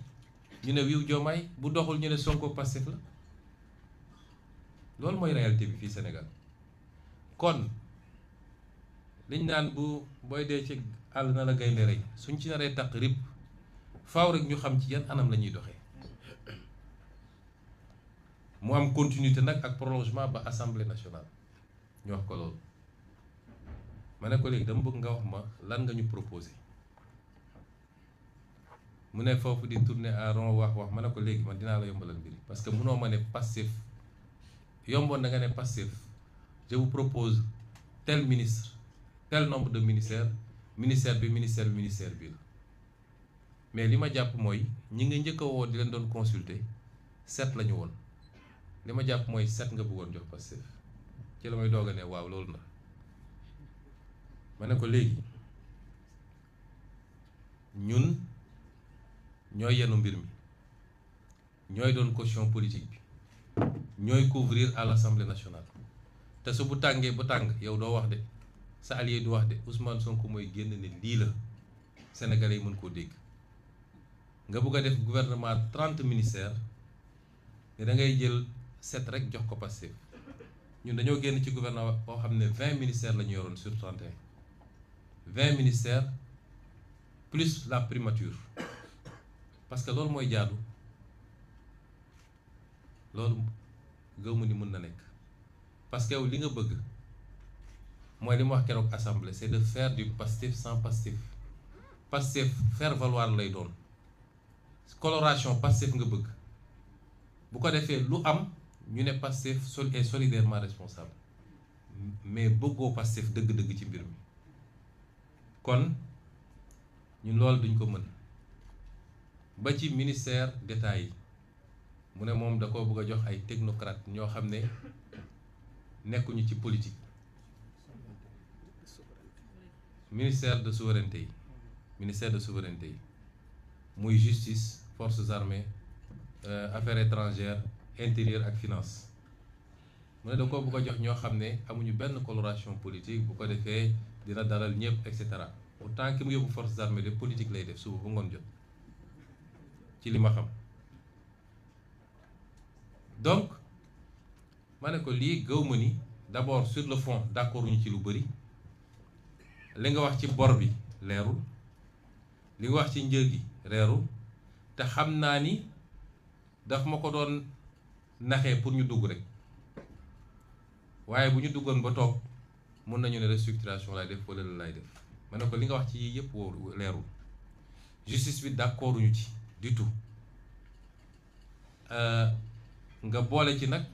ñu ne wiw Diomaye bu doxul ñu ne Sonko Pastef la loolu mooy réalité bi fii Sénégal kon liñ naan booy dee ci àll na la gaynde rey suñ ci naree taq rib faaw rek ñu xam ci yan anam la ñuy doxee mu am continuité nag ak prolongement ba assemblée nationale ñu wax ko loolu ma ne ko léegi dama bëgg nga wax ma lan nga ñu proposé mu ne foofu di tourner en rond wax ma ne ko léegi man dinaa la yombalal mbiri parce que mënoo ma ne Pastef yomboon na nga ne Pastef je vous propose tel ministre tel nombre de ministère bi la mais li ma jàpp mooy ñi nga njëkk a woo di leen doon consulter 7 la ñu woon li ma jàpp mooy 7 nga bëggoon jox Pastef ci la may doog a ne waaw loolu na ma ne ko léegi ñun ñooy yenu mbir mi ñooy doon caution politique bi ñooy couvrir à l'Assemblée nationale te su bu tàngee ba tàng yow doo wax de sa allié du wax de Ousmane Sonko mooy génn ne lii la Sénégalais yi mën koo dégg nga bëgg a def gouvernement 30 ministères ne da ngay jël 7 rek jox ko Pastef ñun dañoo génn ci gouvernement boo xam ne 20 ministères la ñu yoroon sur 31 20 ministères plus la primature parce que loolu mooy jaadu loolu gëmu ni mën na nekk parce que yow li nga bëgg mooy li ma wax keroog assemblée c'est de faire du Pastef sans Pastef Pastef faire valoir lay doon coloration Pastef nga bëgg bu ko defee lu am ñu ne Pastef est solidairement responsable mais bëggoo Pastef dëgg-dëgg ci mbir mi kon ñun loolu duñ ko mën ba ci ministère d'État yi mu ne moom da ko bëgg a jox ay technocrate ñoo xam ne nekkuñu ci politique ministère de souveraineté yi muy justice forces armées affaires étrangères intérieur ak finance mu ne da ko bëgg a jox ñoo xam ne amuñu benn coloration politique bu ko defee dina dalal ñëpp et cetera pourtant ki mu yóbbu forces armées de politique lay def suba bu ngoon jot ci li ma xam donc ma ne ko lii gëw ma ni d'abord sur le fond d'accord ñu ci lu bëri li nga wax ci bor bi leerul li nga wax ci njëg gi leerul te xam naa ni daf ma ko doon naxee pour ñu dugg rek waaye bu ñu duggoon ba toog mën nañu ne restructuration lay def wala la lay def ma ne ko li nga wax ci yii yëpp wóoru leerul justice bi d'accord ñu ci du tout nga boole ci nag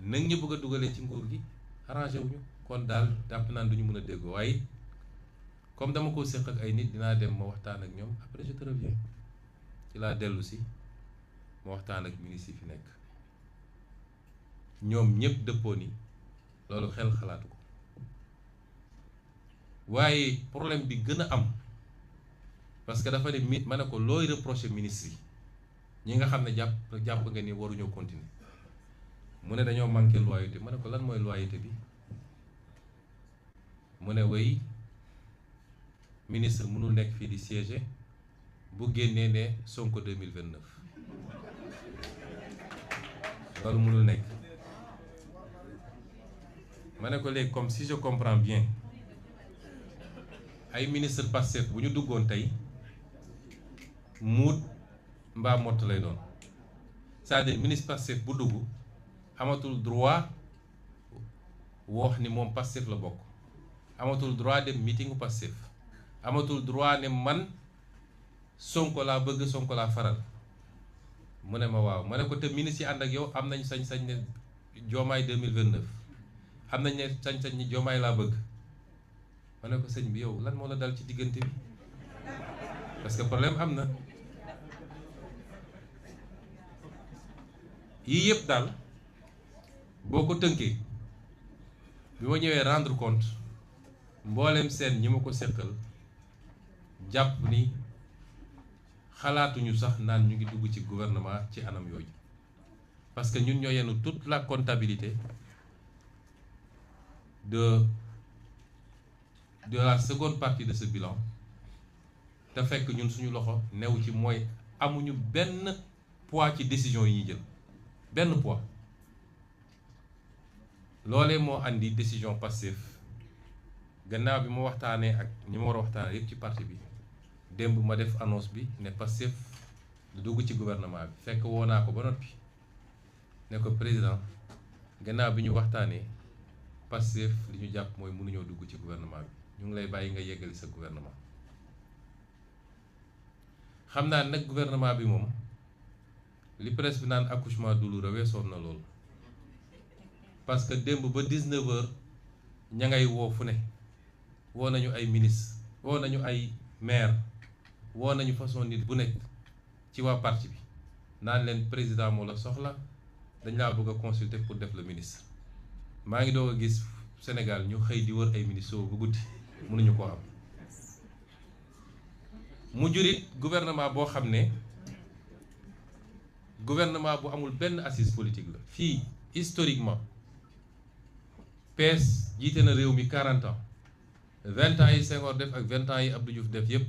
ñu bëgg a dugalee ci nguur gi arrangé wuñu kon daal jàpp naan du ñu mën a déggoo waaye comme dama ko séq ak ay nit dinaa dem ma waxtaan ak ñoom après je te reviens ci laa dellu si ma waxtaan ak ministre yi fi nekk ñoom ñëpp dëppoo ni loolu xel xalaatu ko waaye problème bi gën a am parce que dafa ne ma ne ko looy reprocher ministre yi ñi nga xam ne jàpp nga ni waruñoo continuer mu ne dañoo manqué loyauté ma ne ko lan mooy loyauté bi mu ne way ministre mënul nekk fii di siéger bu génnee ne Sonko 2029 loolu mënul nekk ma ne ko léegi comme si je comprends bien ay ministre Pastef bu ñu duggoon tey muut mbaa mott lay doon c'est-à-dire ministre Pastef bu dugg amatul droit wax ni moom Pastef la bokk, amatul droit dem meetingu Pastef, amatul droit ne man Sonko laa bëgg, Sonko laa faral. mu ne ma waaw, ma ne ko te ministre yi ànd ak yow am nañ sañ-sañ ne Diomaye 2029 am nañ ne sañ-sañ ni Diomaye laa bëgg. ma ne ko sëñ bi yow lan moo la dal ci diggante bi parce que problème am na. yii yëpp daal boo ko tënkee bi ma ñëwee rendre compte mboolem seen ñi ma ko seqal jàpp ni xalaatuñu sax naan ñu ngi dugg ci gouvernement ci anam yooyu parce que ñun ñoo yenu toute la comptabilité de la seconde partie de ce bilan te fekk ñun suñu loxo new ci mooy amuñu benn poids ci décision yi ñuy jël benn poids. loolee moo andi décision Pastef gannaaw bi ma waxtaanee ak ñi ma war a waxtaanee yëpp ci parti bi démb ma def annonce bi ne Pastef du dugg ci gouvernement bi fekk woo naa ko ba noppi ne ko président gannaaw bi ñu waxtaanee Pastef li ñu jàpp mooy mënuñoo dugg ci gouvernement bi ñu ngi lay bàyyi nga yeggali sa gouvernement. xam naa nag gouvernement bi moom li presse bi naan accouchement douloureux weesoon na loolu. parce que démb ba 19h ña ngay woo fu ne woo nañu ay ministre woo nañu ay maire woo nañu façon nit bu nekk ci waa parti bi naan leen président moo la soxla dañ laa bëgg a consulter pour def le ministre. maa ngi doog a gis Sénégal ñu xëy di wër ay ministre bu guddi mënuñu koo am. mu jurit gouvernement boo xam ne gouvernement bu amul benn assise politique la. fii historiquement PS jiite na réew mi 40 ans 20 ans yi Senghor def ak 20 ans yi Abdou Diouf def yépp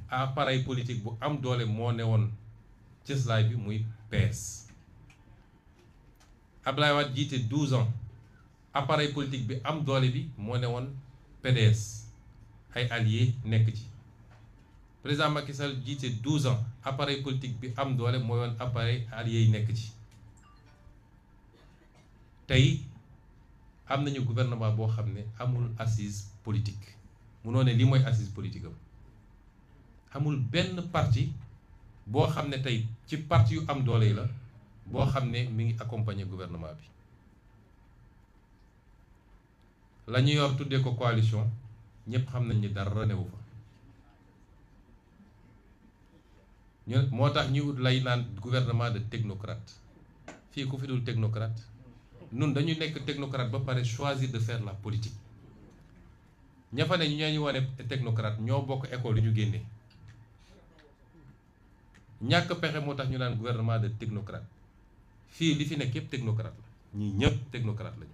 appareil politique bu am doole moo newoon cëslaay bi muy PS. Abdoulaye Wade jiite 12 ans appareil politique bi am doole bi moo newoon PDS ay alliés nekk ci. président Macky Sall jiite 12 ans appareil politique bi am doole mooy woon appareil alliés yi nekk ci. tey am nañu gouvernement boo xam ne amul assise politique munoo ne li mooy assise politique am amul benn parti boo xam ne tey ci parti yu am doole yi la boo xam ne mi ngi accompagner gouvernement bi. la ñu yor tuddee ko coalition ñëpp xam nañ ni dara newu fa ñu moo tax ñu lay naan gouvernement de technocrate. fii ku fi dul technocrate nun dañu nekk technocrate ba pare choisir de faire la politique. ña fa ne ñu ñoo ñu wane technocrate ñoo bokk école yu ñu génnee ñàkk pexe moo tax ñu naan gouvernement de technocrate. fii li fi nekk yëpp technocrate la ñii ñëpp technocrate lañu.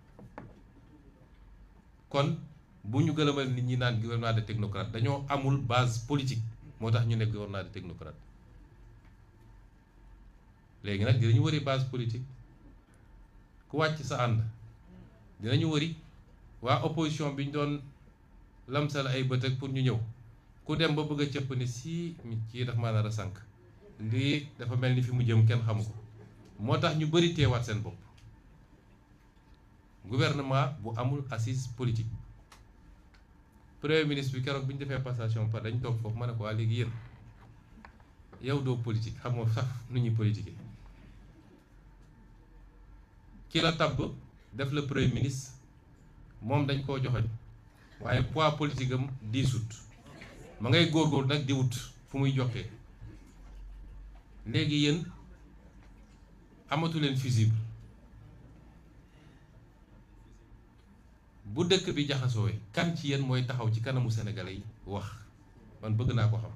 kon bu ñu gëlëmal nit ñi naan gouvernement de technocrate dañoo amul base politique moo tax ñu nekk gouvernement de technocrate. léegi nag dinañu wëri base politique ku wàcc sa ànd dinañu wëri waa opposition bi ñu doon lamsal ay bët ak pour ñu ñëw ku dem ba bëgg a cëpp ni si kii dafa maa nar a sànq lii dafa mel ni fi mu jëm kenn xamu ko moo tax ñu bëri teewaat seen bopp. gouvernement bu amul assise politique. premier ministre bi keroog bi ñu defee passation par dañ toog foofu ma ne ko waa léegi yéen yow doo politique xamoo sax nu ñuy politiquer ki la tabb def le premier ministre moom dañ koo joxoñ waaye poids politique am diisut ma ngay góorgóorlu nag di wut fu muy joxee léegi yéen amatu leen fusible bu dëkk bi jaxasoowe kan ci yéen mooy taxaw ci kanamu sénégalais yi wax man bëgg naa ko xam.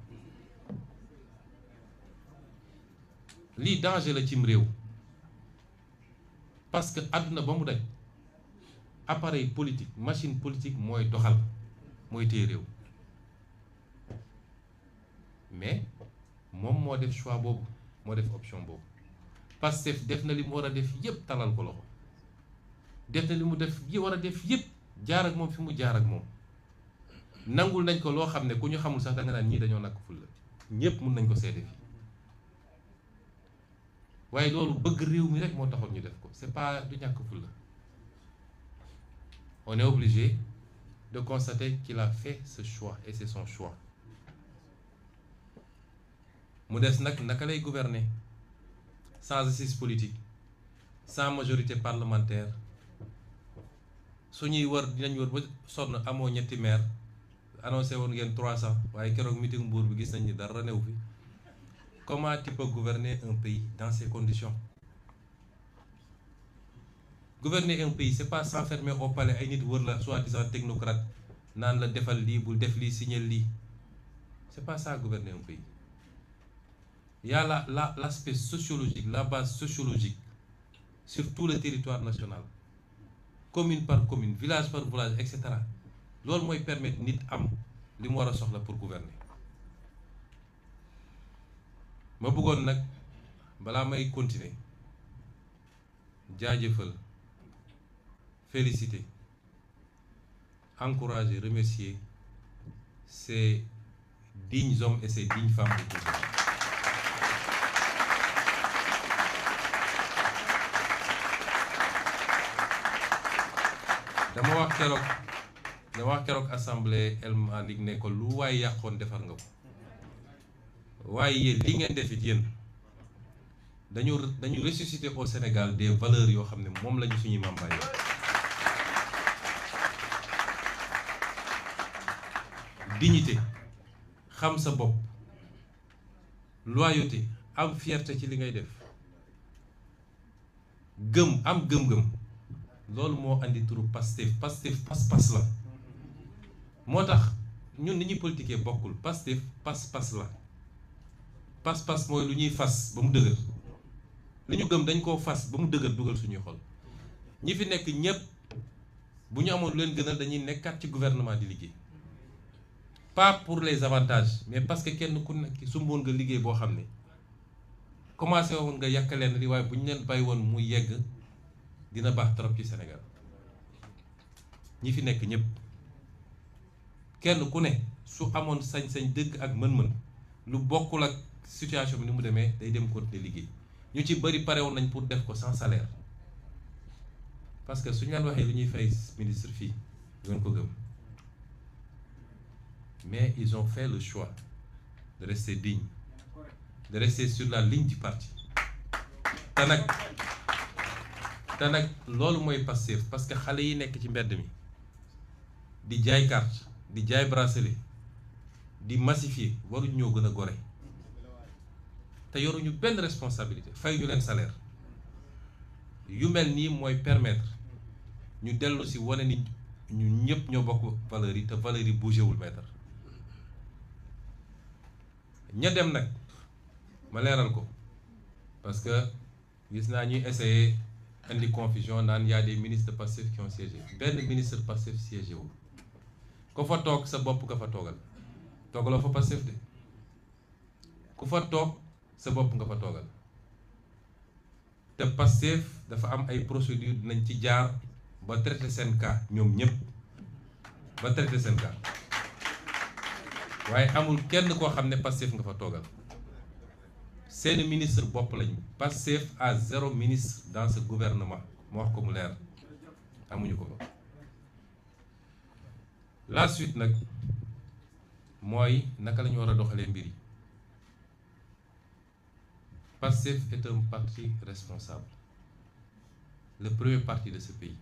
lii danger la cim réew parce que àdduna ba mu daj appareil politique machine politique mooy doxal mooy téye réew mais moom moo def choix boobu moo def option boobu Pastef def na li mu war a def yépp talal ko loxo def na li mu def yi war a def yépp jaar ak moom fi mu jaar ak moom nangul nañ ko loo xam ne ku ñu xamul sax da nga naan ñii dañoo nakk ful la ñépp mun nañ ko seede fii waaye loolu bëgg réew mi rek moo taxoon ñu def ko c'est pas du ñàkk ful la. On est obligé de constater qu'il a fait ce choix et c'est son choix mu des nag naka lay gouverner sans assise politique sans majorité parlementaire su ñuy wër dinañ wër ba sonn amoo ñetti maire annoncé woon ngeen 300 waaye keroog meeting Mbour bi gis nañ ni dara new fi. Comment tu peux gouverner un pays dans ces conditions? Gouverner un pays c'est pas s'enfermer au palais ay nit wër la soi-disant technocrate naan la defal lii bul def lii signal lii c'est pas ça gouverner un pays. Il y a l'aspect sociologique, la base sociologique sur tout le territoire national, commune par commune, village par village, etc. loolu mooy permettre nit am li mu war a soxla pour gouverner. ma bëggoon nag balaa may continuer jaajëfal féliciter encourager remercier ces dignes hommes et ces dignes femmes de gouvernement. dama wax keroog assemblée El Malick ne ko lu waaye yàqoon defar nga ko waaye yéen li ngeen def it yéen dañu ressusciter au Sénégal des valeurs yoo xam ne moom lañu suñuy maam bàyyi. dignité, xam sa bopp, loyauté, am fierté ci li ngay def, gëm am gëm-gëm loolu moo andi turu Pastef. Pastef pas-pas la moo tax ñun ni ñuy politiquer bokkul. Pastef pas-pas la. pas-pas mooy lu ñuy fas ba mu dëgër li ñu gëm dañ koo fas ba mu dëgër dugal suñuy xol. ñi fi nekk ñépp bu ñu amoon lu leen gënal dañuy nekkaat ci gouvernement di liggéey, pas pour les avantages mais parce que kenn ku nekk sumboon nga liggéey boo xam ne commencé woon nga yàq leen li waaye bu ñu leen bàyyi woon mu yegg dina baax trop ci Sénégal. ñi fi nekk ñépp kenn ku ne su amoon sañ-sañ dëgg ak mën-mën lu bokkul ak situation bi ni mu demee day dem continuer liggéey. ñu ci bëri pare woon nañ pour def ko sans salaire parce que suñu leen waxee lu ñuy fay ministre fii doon ko gëm, mais ils ont fait le choix de rester dignes, de rester sur la ligne du parti. te nag loolu mooy Pastef parce que xale yi nekk ci mbedd mi di jaay carte di jaay bracelet di massifier waruñu ñoo gën a gore te yoruñu benn responsabilité, fay ñu leen salaire. yu mel nii mooy permettre ñu dellu si wane ni ñu ñëpp ñoo bokk valeurs yi te valeurs yi bougé wul maître. ña dem nag ma leeral ko parce que gis naa ñuy essayer indi confusion naan y a des ministres de Pastef qui ont siégé. benn ministre Pastef siégé wul. ku fa toog sa bopp nga fa toogal toogaloo fa Pastef de ku fa toog sa bopp nga fa toogal te Pastef dafa am ay procédures dinañ ci jaar ba traiter seen cas ñoom ñëpp ba traiter seen cas waaye amul kenn koo xam ne Pastef nga fa toogal seeni ministre bopp lañu. Pastef a 0 ministre dans ce gouvernement mu wax ko mu leer amuñu ko ba. La suite nag mooy naka la ñu war a doxalee mbir yi. Pastef est un parti responsable, le premier parti de ce pays.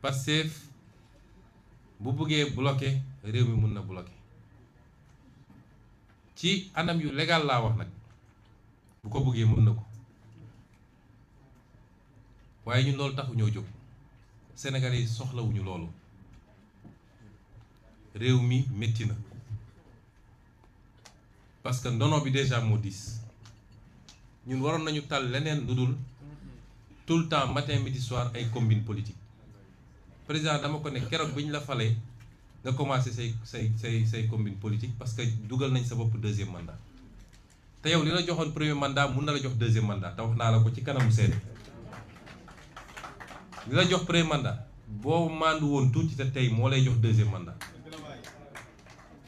Pastef bu bëggee bloquer réew mi mun na bloquer ci anam yu légal laa wax nag bu ko bëggee mën na ko waaye ñun loolu taxu ñoo jóg. Sénégalais yi soxlawuñu loolu. réew mi métti na parce que ndono bi déjà moo diis. ñun waroon nañu tal leneen lu dul tout le temps matin midi soir ay combine politique. président dama ko ne keroog bi ñu la falee nga commencé say combine politique parce que dugal nañ sa bopp 2e mandat te yow li la joxoon 1er mandat mun na la jox 2e mandat te wax naa la ko ci kanamu seede li la jox premier mandat boo maandu woon tuuti te tey moo lay jox deuxième mandat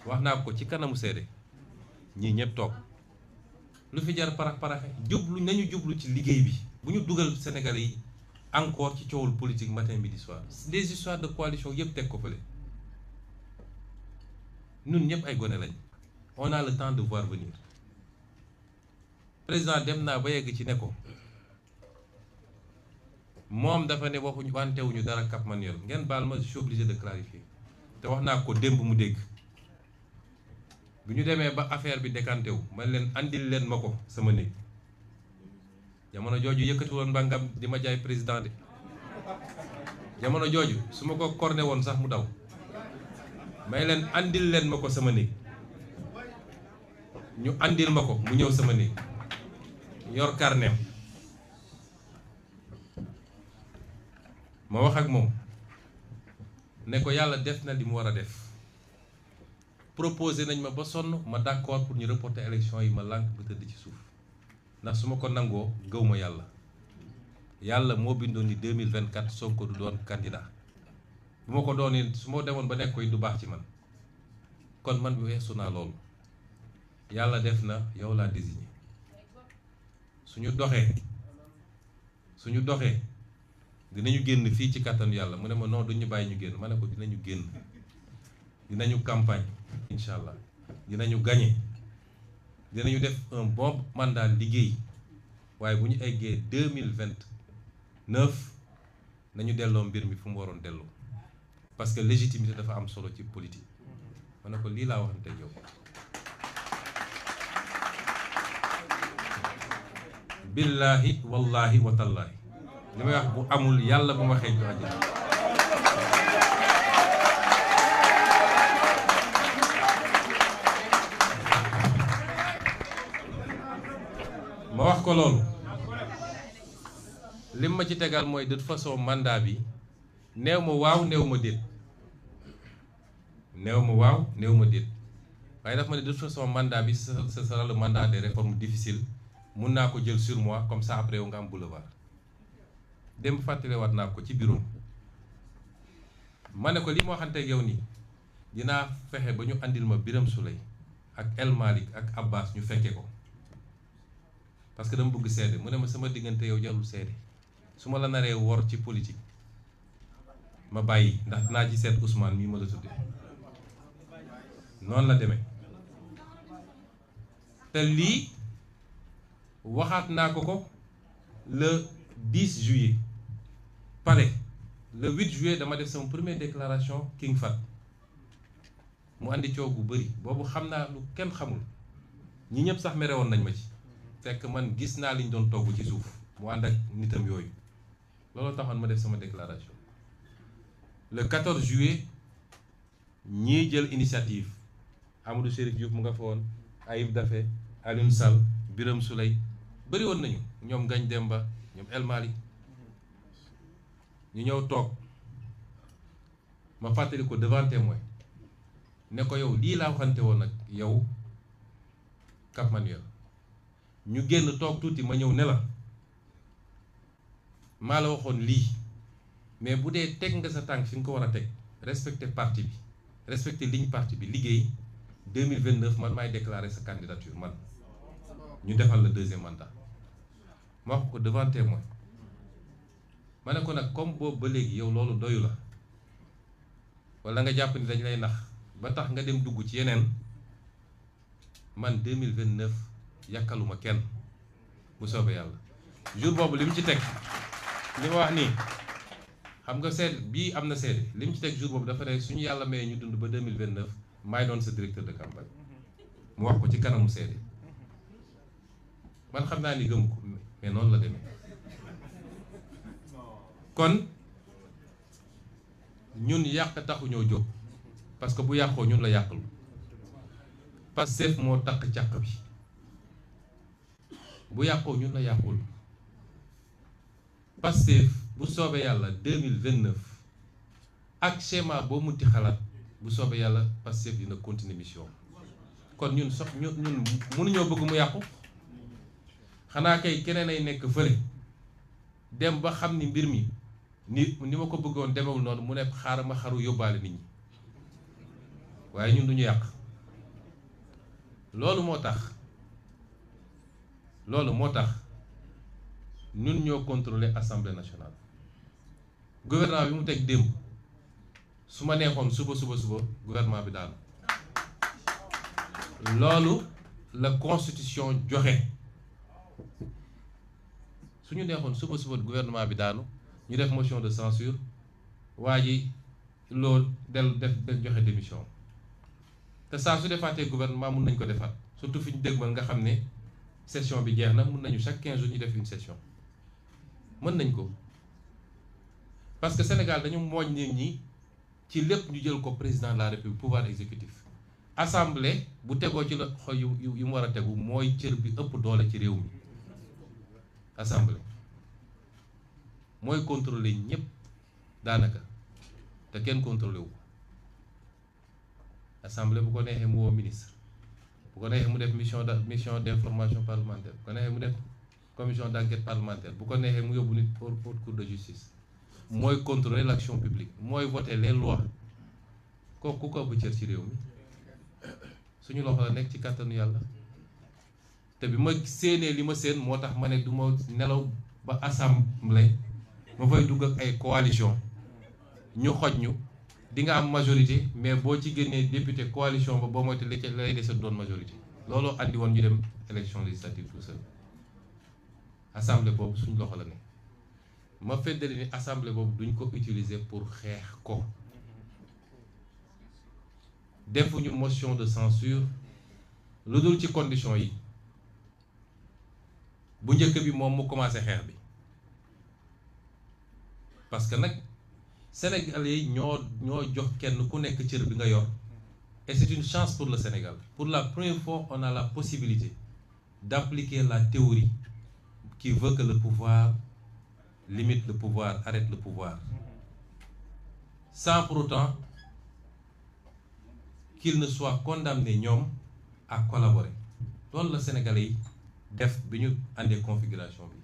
wax naa ko ci kanamu seede ñii ñëpp toog lu fi jar paraxe jublu nañu jublu ci liggéey bi bu ñu dugal Sénégalais yi encore ci coowul politique matin midi soir des histoires de coalition yëpp teg ko fële ñun ñëpp ay gone lañ on a le temps de voir venir président dem naa ba yegg ci ne ko moom dafa ne waxuñu wantewuñu dara Cap Manuel ngeen baal ma je suis obligé de clarifier te wax naa ko démb mu dégg bi ñu demee ba affaire bi décanté wu man leen andil leen ma ko sama néeg jamono jooju yëkkati woon mbàngam di ma jaay président de jamono jooju su ma ko corné woon sax mu daw may leen andil leen ma ko sama néeg ñu andil ma ko mu ñëw sama néeg yor carnet ma wax ak moom ne ko yàlla def na li mu war a def proposé nañ ma ba sonn ma d'accord pour ñu reporter élection yi ma lànk ba tëdd ci suuf ndax su ma ko nangoo gëw ma yàlla moo bindoon ni 2024 Sonko du doon candidat bu ma ko doonee su ma demoon ba nekk koy du baax ci man kon man weesu naa loolu yàlla def na yow laa désigné suñu doxee dinañu génn fii ci kàttanu yàlla mu ne ma non duñu bàyyi ñu génn ma ne ko dinañu génn dinañu campagne incha allah dinañu gagné dinañu def un bon mandat liggéey waaye bu ñu eggee 2029 nañu delloo mbir mi fu mu waroon delloo parce que légitimité dafa am solo ci politique ma ne ko lii laa waxante yow billaahi wallaahi wa tallaahi li may wax bu amul yàlla bu ma xeeñ ko àjjana ma wax ko loolu lim ma ci tegal mooy de toute façon mandat bi néew ma waaw néew ma déet waaye daf ma ne de toute façon mandat bi ce sera le mandat des réformes difficiles mun naa ko jël sur moi comme ça après yow nga am boulevard démb fàttalewaat naa ko ci bureau ma ne ko li ma waxanteeg yow nii dinaa fexe ba ñu andil ma Birame Souleye ak El Malick ak Abbas ñu fekke ko parce que dama bëgg seede mu ne ma sama diggante yow jarul seede su ma la naree wor ci politique ma bàyyi ndax dinaa ci seet Ousmane mii ma la tudde noonu la demee te lii waxaat naa ko le 10 juillet palais le 8 juillet dama def sama première déclaration King Fahd mu andi coow bu bëri boobu xam naa lu kenn xamul ñi ñëpp sax mere woon nañ ma ci fekk man gis naa liñ doon togg ci suuf mu ànd ak nitam yooyu loolu taxoon ma def sama déclaration le 14 juillet ñii jël initiative Amadou Chérif Diouf mu nga fa woon Ayib Daffé Alioune Sall Birame Souleye bëri woon nañu ñoom Ngagne Demba ñoom El Malick ñu ñëw toog ma fàttali ko devant témoin ne ko yow lii laa waxante woon nag yow Cap Manuel ñu génn toog tuuti ma ñëw ne la maa la waxoon lii mais bu dee teg nga sa tànk fi nga ko war a teg respecter parti bi respecter ligne parti bi liggéey 2029 man maay déclarer sa candidature man ñu defal le deuxième mandat ma wax ko devant témoin ma ne ko nag comme boobu ba léegi yow loolu doyu la wala nga jàpp ni dañ lay nax ba tax nga dem dugg ci yeneen man 2029 yàkkaluma kenn bu soobee yàlla jour boobu li mu ci teg li ma wax nii xam nga seede bii am na seede li mu ci teg jour boobu dafa ne suñu yàlla mayee ñu dund ba 2029 maay doon sa directeur de campagne mu wax ko ci kanamu seede man xam naa ni gëm ko mais noonu la demee kon ñun yàq taxu ñoo jóg parce que bu yàqoo ñun la yàqul Pastef moo takk càq bi bu yàqoo ñun la yàqul Pastef bu soobee yàlla 2029 ak schéma boo munti xalaat bu soobee yàlla Pastef dina continuer mission kon ñun ñun mënuñoo bëgg mu yàqu xanaa kay keneen ay nekk fële dem ba xam ni mbir mi ni ma ko bëggoon demewul noonu mu ne xaaral ma xaru yóbbaale nit ñi waaye ñun duñu yàq. loolu moo tax ñun ñoo contrôler assemblée nationale. gouvernement bi mu teg démb su ma neexoon suba gouvernement bi daanu. loolu la constitution joxe su ñu neexoon suba gouvernement bi daanu ñu def motion de censure waa ji loolu def joxe démission te saa su defaatee gouvernement mun nañ ko defaat surtout fi ñu dégmal nga xam ne session bi jeex na mun nañu chaque 15 jours ñu def une session mën nañ ko parce que Sénégal dañu mooñ nit ñi ci lépp ñu jël ko président de la République pouvoir exécutif. assemblée bu tegoo ci la xol yu mu war a tegu mooy cër bi ëpp doole ci réew mi. assemblée mooy contrôler ñëpp daanaka te kenn contrôlé wu. assemblée bu ko neexee mu woo ministre, bu ko neexee mu def mission d'information parlementaire, bu ko neexee mu def commission d'enquête parlementaire, bu ko neexee mu yóbbu nit haute cour de justice. mooy contrôler l'action publique, mooy voter les lois. kooku ku ko ëpp cër ci réew mi suñu loxo la nekk ci kàttanu yàlla. te bi ma séenee li ma seen moo tax ma ne du ma nelaw ba assemblée ma fay dugg ak ay coalition ñu xoj ñu di nga am majorité mais boo ci génnee député coalition ba boo moytu li lay dese doon majorité. looloo andi woon ñu dem élection législative tout seul. assemblée boobu suñu loxo la ne ma feddali ni assemblée boobu duñ ko utiliser pour xeex ko. defuñu motion de censure lu dul ci condition yi. bu njëkk bi moom mu commencé xeex bi parce que nag Sénégalais yi ñoo jox kenn ku nekk cër bi nga yor et c'est une chance pour le Sénégal. Pour la première fois on a la possibilité d'appliquer la théorie qui veut que le pouvoir limite le pouvoir, arrête le pouvoir, sans pour autant qu'il ne soit condamné ñoom à collaborer. loolu la Sénégalais yi def bi ñu àndee configuration bi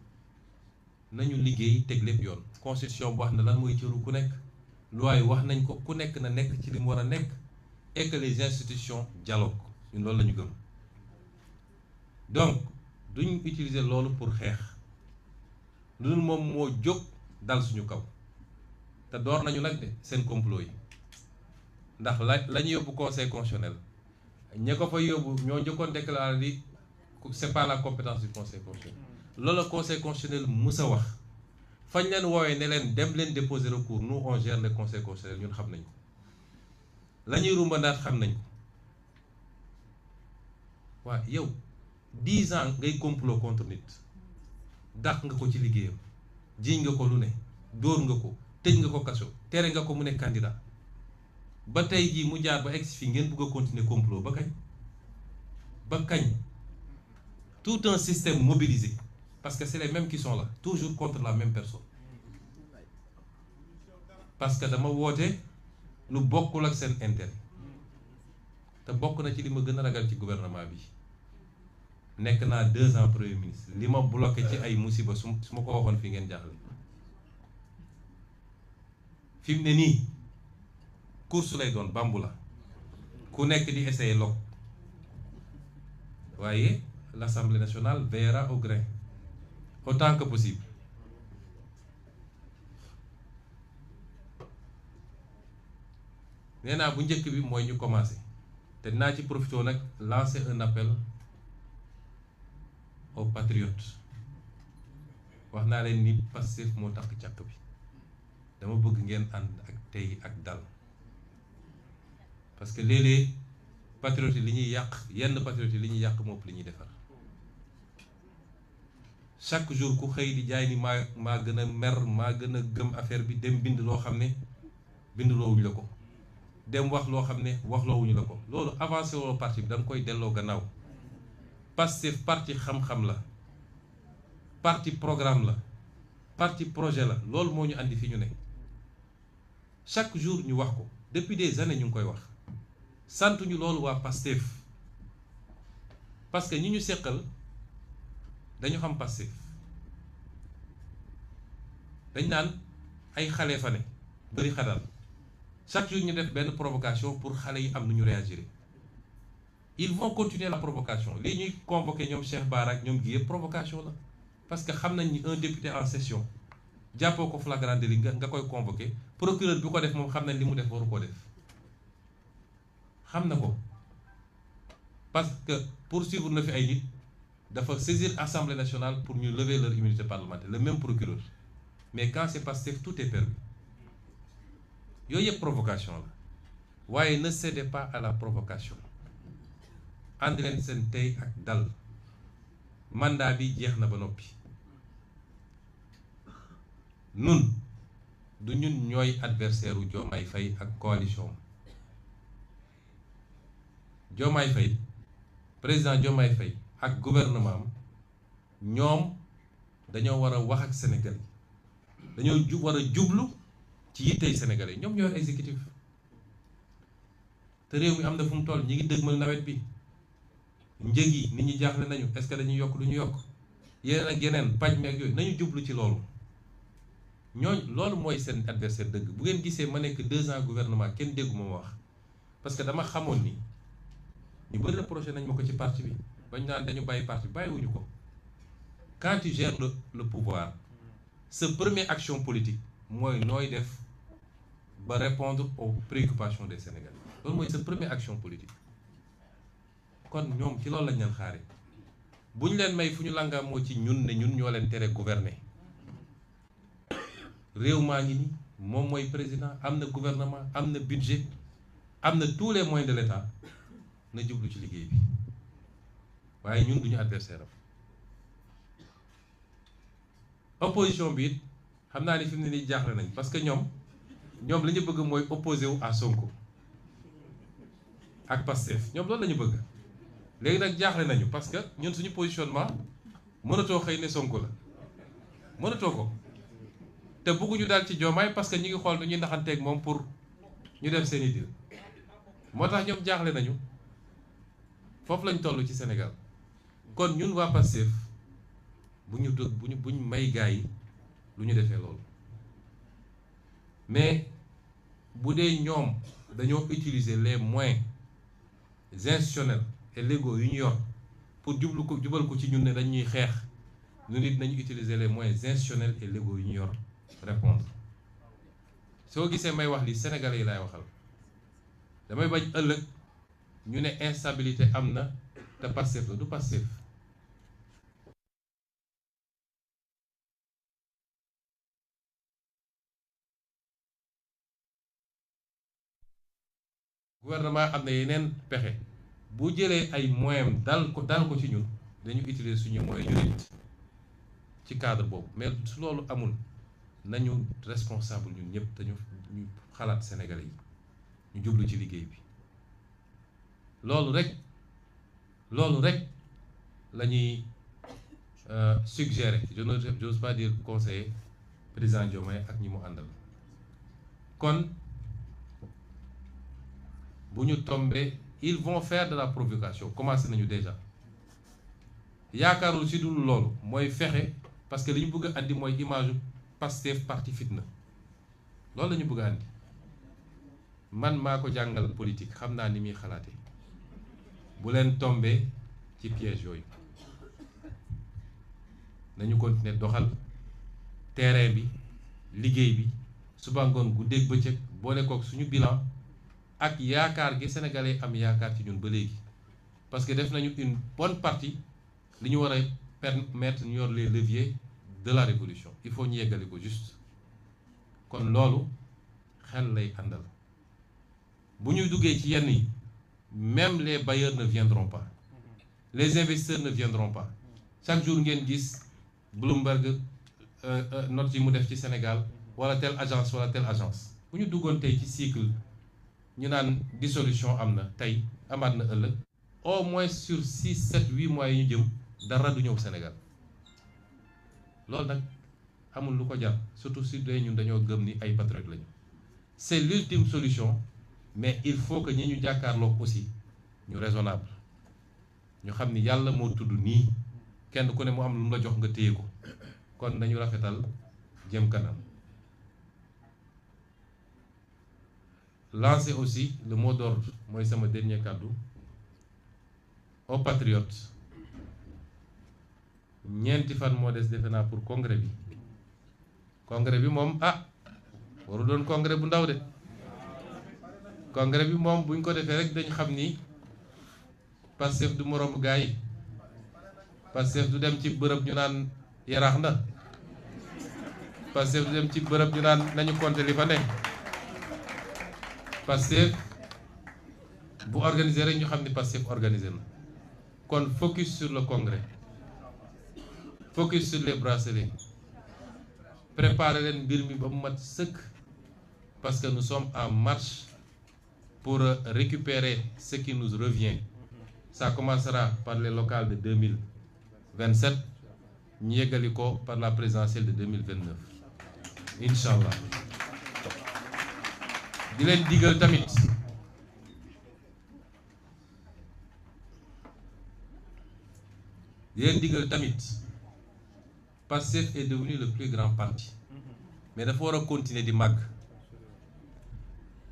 nañu liggéey teg lépp yoon. constitution bu wax na lan mooy cëru ku nekk, loi yi wax nañ ko ku nekk na nekk ci li mu war a nekk et que les institutions dialoguent. ñun loolu la ñu gëm. donc duñ utiliser loolu pour xeex lu dul moom moo jóg dal suñu kaw te door nañu nag de seen complot yi ndax la ñu yóbbu conseil constitutionnel ña ko fa yóbbu ñoo njëkkoon déclaré ni c'est pas la compétence du conseil constitutionnel. loolu la conseil constitutionnel musa wax fañ leen woowee ne leen dem leen déposer recours nous on gère le conseil constitutionnel. ñun xam nañ ko la ñuy rumbandaat xam nañ ko. waaw yow 10 ans ngay complot contre nit dàq nga ko ci liggéeyam jiiñ nga ko lu ne dóor nga ko tëj nga ko kaso tere nga ko mu ne candidat ba tey jii mu jaar ba egsi fii ngeen bëgg a continuer complot ba kañ ba kañ. Tout un système mobilisé parce que c'est les mêmes qui sont là toujours contre la même personne parce que dama woote lu bokkul ak seen intérêt te bokk na ci li ma gën a ragal ci gouvernement bi. nekk naa 2 ans premier ministre li ma bloqué ci ay musiba su ma ko waxoon fi ngeen jaaxle. fi mu ne nii course lay doon bambu la ku nekk di essayer lok waaye l'Assemblée nationale veillera au grain autant que possible. nee naa bu njëkk bi mooy ñu commencer te dinaa ci profité nag lancer un appel aux patriotes. wax naa leen ni Pastef moo takk càkk bi dama bëgg ngeen ànd ak tey ak dal parce que léeg-léeg patriotes yi li ñuy yàq yenn patriotes yi li ñuy yàq moom li ñuy defar. chaque jour ku xëy di jaay ni maa gën a mer maa gën a gëm affaire bi dem bind loo xam ne bindloowuñu la ko dem wax loo xam ne waxloowuñu la ko loolu avancé woo parti bi da nga koy delloo gannaaw. Pastef parti xam-xam la parti programme la parti projet la loolu moo ñu andi fi ñu ne chaque jour ñu wax ko depuis des années ñu ngi koy wax santuñu loolu waa Pastef parce que ñi ñu seqal dañu xam Pastef dañ naan ay xale fa ne bëri xadal chaque jour ñu def benn provocation pour xale yi am nu ñu réagir. Ils vont continuer la provocation lii ñuy convoqué ñoom Cheikh Bara ak ñoom gi yëpp provocation la parce que xam nañ ni un député en session jàppoo ko flagrant délit nga koy convoqué procureur bi ko def moom xam nañ li mu def waru koo def xam na ko parce que poursuivre na fi ay nit dafa saisir Assemblée nationale pour ñu lever leur immunité parlementaire le même procureur mais quand c'est Pastef tout est permis yooyu yëpp provocation la waaye ne cédez pas à la provocation ànd leen seen tey ak dal mandat bi jeex na ba noppi nun du ñun ñooy adversaire u Diomaye Faye ak coalition Diomaye Faye président Diomaye Faye ak gouvernement am ñoom dañoo war a wax ak Sénégal dañoo war a jublu ci yittey Sénégalais ñoom ñooy exécutif te réew mi am na fu mu toll ñi ngi dëgmal nawet bi njëg yi nit ñi jaaxle nañu est-ce que dañuy yokk du ñu yokk yeneen ak yeneen paj meeg yooyu nañu jublu ci loolu loolu mooy seen adversaire dëgg bu ngeen gisee ma nekk 2 ans gouvernement kenn dégguma ma wax parce que dama xamoon ni ñu bëri reproché nañ ma ko ci parti bi bañ naan dañu bàyyi parti bi bàyyiwuñu ko quand tu gères le pouvoir sa première action politique mooy nooy def ba répondre aux préoccupations des Sénégalais loolu mooy sa première action politique kon ñoom ci loolu lañ leen xaare bu ñu leen may fu ñu langaa moo ci ñun ne ñun ñoo leen tere gouverner réew maa ngi ni moom mooy président am na gouvernement am na budget am na tous les moyens de l'État na jublu ci liggéey bi waaye ñun duñu adversaire am opposition bi it xam naa ni fi mu ne nii jaaxle nañ parce que ñoom li ñu bëgg mooy opposé wu à Sonko ak Pastef ñoom loolu la ñu bëgg léegi nag jaaxle nañu parce que ñun suñu positionnement mënatoo xëy ne Sonko la mënatoo ko te bëgguñu daal ci Diomaye parce que ñi ngi xool nu ñuy naxanteeg moom pour ñu def seen i dil moo tax ñoom jaaxle nañu foofu lañ toll ci Sénégal kon ñun waa Pastef buñ may gaa yi lu ñu defee loolu mais bu dee ñoom dañoo utiliser les moyens institutionnels et légaux yu ñu yor pour jubal ko ci ñun ne dañuy xeex ñu nit nañu utiliser les moyens institutionnels et légaux yu ñu yor répondre soo gisee may wax li Sénégalais yi laay waxal damay bañ ëllëg ñu ne instabilité am na te Pastef la du Pastef gouvernement am na yeneen pexe bu jëlee ay moyens dal ko ci ñun dañu utiliser suñu moyens juridiques ci cadre boobu mais su loolu amul nañu responsable ñun ñëpp dañu ñu xalaat Sénégalais yi ñu jublu ci liggéey bi loolu rek la ñuy suggérer j'ose pas dire conseiller président Diomaye ak ñi mu àndal kon bu ñu tombé ils vont faire de la provocation commencé nañu déjà yaakaarul si dul loolu mooy fexe parce que li ñu bëgg a andi mooy image Pastef parti fitna loolu la ñu bëgg a andi man maa ko jàngal politique xam naa ni muy xalaate bu leen tombé ci piège yooyu nañu continuer doxal terrain bi liggéey bi suba ngoon guddeeg bëccëg boole kook suñu bilan ak yaakaar gi sénégalais am yaakaar ci ñun ba léegi parce que def nañu une bonne partie li ñu war a permettre ñu yor les leviers de la révolution il faut ñu yeggale ko juste kon loolu xel lay àndal bu ñuy duggee ci yenn yi même les bailleurs ne viendront pas les investisseurs ne viendront pas chaque jour ngeen gis Bloomberg note yi mu def ci Sénégal wala telle agence bu ñu duggoon tey ci cycle ñu naan dissolution am na tey amaat na ëllëg au moins sur 6 7 8 mois yi ñu jëm dara du ñëw Sénégal loolu nag amul lu ko jar surtout si dee ñun dañoo gëm ni ay patriotes lañu c'est l'ultime solution mais il faut que ñi ñu jàkkaarloo aussi ñu raisonnable ñu xam ni yàlla moo tudd nii kenn ku ne mu am lu mu la jox nga téye ko kon nañu rafetal jëm kanam lancer aussi le mot d'ordre mooy sama dernier kàddu aux patriotes ñeenti fan moo des defe naa pour congrès bi moom waru doon congrès bu ndaw de congrès bi moom buñ ko defee rek dañ xam ni Pastef du moroom gaa yi Pastef du dem ci bërëb ñu naan yaraax na Pastef du dem ci bërëb ñu naan nañu compter li fa ne Pastef bu organiser rek ñu xam ni Pastef organiser na kon focus sur le congrès, focus sur les bracelets, préparer leen mbir mi ba mu mat sëkk parce que nous sommes en marche pour récupérer ce qui nous revient. Ça commencera par les locales de 2027 ñu yeggali ko par la présidentielle de 2029 Inch'Allah. di leen digal tamit Pastef est devenu le plus grand parti mais dafa war a continuer di màgg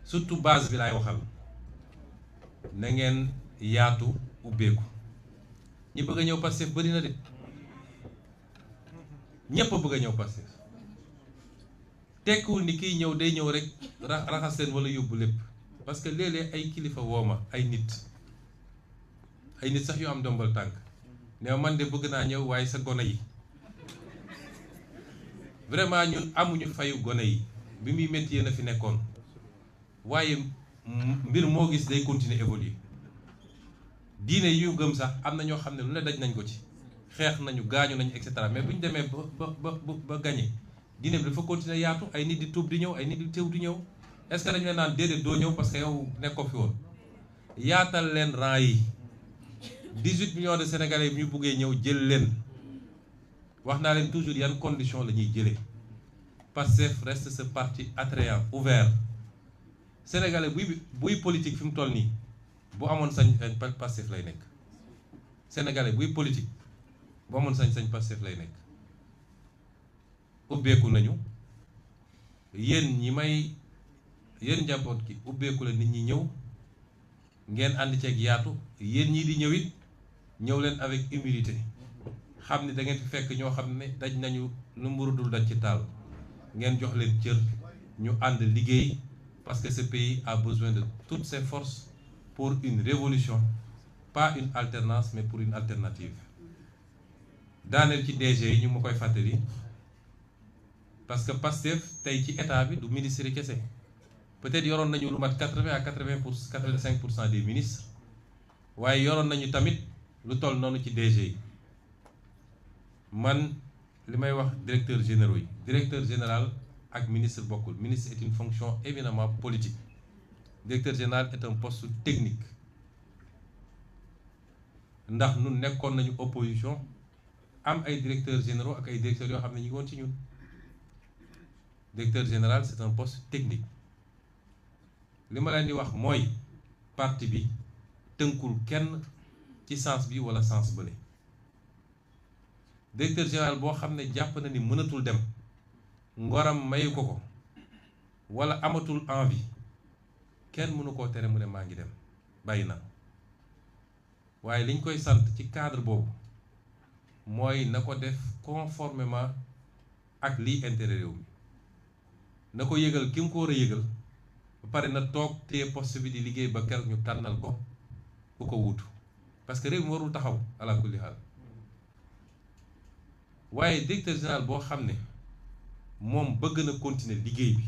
surtout base bi laay waxal na ngeen yaatu ubbeeku ñi bëgg a ñëw Pastef bari na de ñépp a bëgg a ñëw Pastef tekkiwul ni kiy ñëw day ñëw rek raxas leen wala yóbbu lépp parce que léeg-léeg ay kilifa wooma ay nit sax yu am ndombal tànk ne man de bëgg naa ñëw waaye sa gone yi vraiment ñun amuñu fayu gone yi bi muy métti yéen a fi nekkoon waaye mbir moo gis day continuer évoluer diine yi ñu gëm sax am na ñoo xam ne lu ne daj nañ ko ci xeex nañu gaañu nañu et cetera mais bu ñu demee ba gagné diine bi dafa continuer yaatu ay nit di tuub di ñëw ay nit di teew di ñëw est-ce que dañu leen naan déedéet doo ñëw parce que yow nekkoo fi woon yaatal leen rang yi 18 millions de Sénégalais bi ñu buggee ñëw jël leen wax naa leen toujours yan condition la ñuy jëlee Pastef reste ce parti attrayant ouvert Sénégalais buy politique fi mu toll nii bu amoon sañ Pastef lay nekk Sénégalais buy politique bu amoon sañ Pastef lay nekk ubbeeku nañu yéen njaboot gi ubbeeku la nit ñi ñëw ngeen ànd ceeg yaatu yéen ñii di ñëw it ñëw leen avec humilité xam ni da ngeen fi fekk ñoo xam ne daj nañu lu mburu dul daj ci taal ngeen jox leen cër ñu ànd liggéey parce que ce pays a besoin de toutes ses forces pour une révolution pas une alternance mais pour une alternative daaneel ci DG yi ñu ma koy fàttali parce que Pastef tey ci état bi du ministre yi kese peut-être yoroon nañu lu mat 85% des ministres waaye yoroon nañu tamit lu toll noonu ci DG yi man li may wax directeur généraux yi directeur général ak ministre bokkul ministre est une fonction éminemment politique directeur général est un poste technique ndax ñun nekkoon nañu opposition am ay directeurs généraux ak ay directeurs yoo xam ne ñu ngi woon ci ñun directeur général c'est un poste technique li ma leen di wax mooy parti bi tënkul kenn ci sens bi wala sens bële directeur général boo xam ne jàpp na ni mënatul dem ngoram mayu ko wala amatul envie kenn mënu koo tere mu ne maa ngi dem bàyyi na waaye liñ koy sant ci cadre boobu mooy na ko def conformément ak liy intérêt réew mi na ko yëgal ki mu ko war a yëgal ba pare na toog téye poste bi di liggéey ba keroog ñu tànnal ko ku ko wuutu parce que réew mi warul taxaw ala kulli xaal waaye directeur général boo xam ne moom bëgg na continuer liggéey bi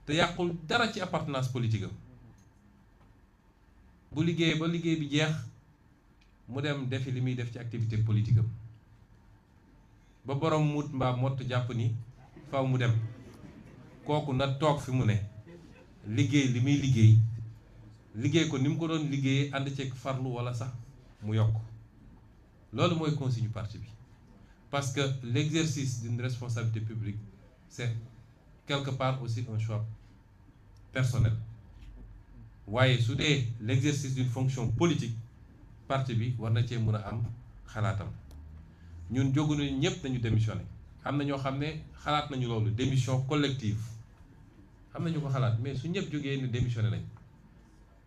te yàqul dara ci appartenance politique am bu liggéey ba liggéey bi jeex mu dem defi li muy def ci activité politique am ba borom mut mbaa mott jàpp ni faw mu dem kooku na toog fi mu ne liggéey li muy liggéey ko ni mu ko doon liggéeyee ànd ceeg farlu wala sax mu yokk loolu mooy consigne parti bi parce que l'exercice d'une responsabilité publique c'est quelque part aussi un choix personnel waaye su dee l'exercice d'une fonction politique parti bi war na cee mën a am xalaatam ñun jógu nañu ñëpp nañu démissionné am na ñoo xam ne xalaat nañu loolu démission collective am na ñu ko xalaat mais su ñëpp jógee ni démissionné nañ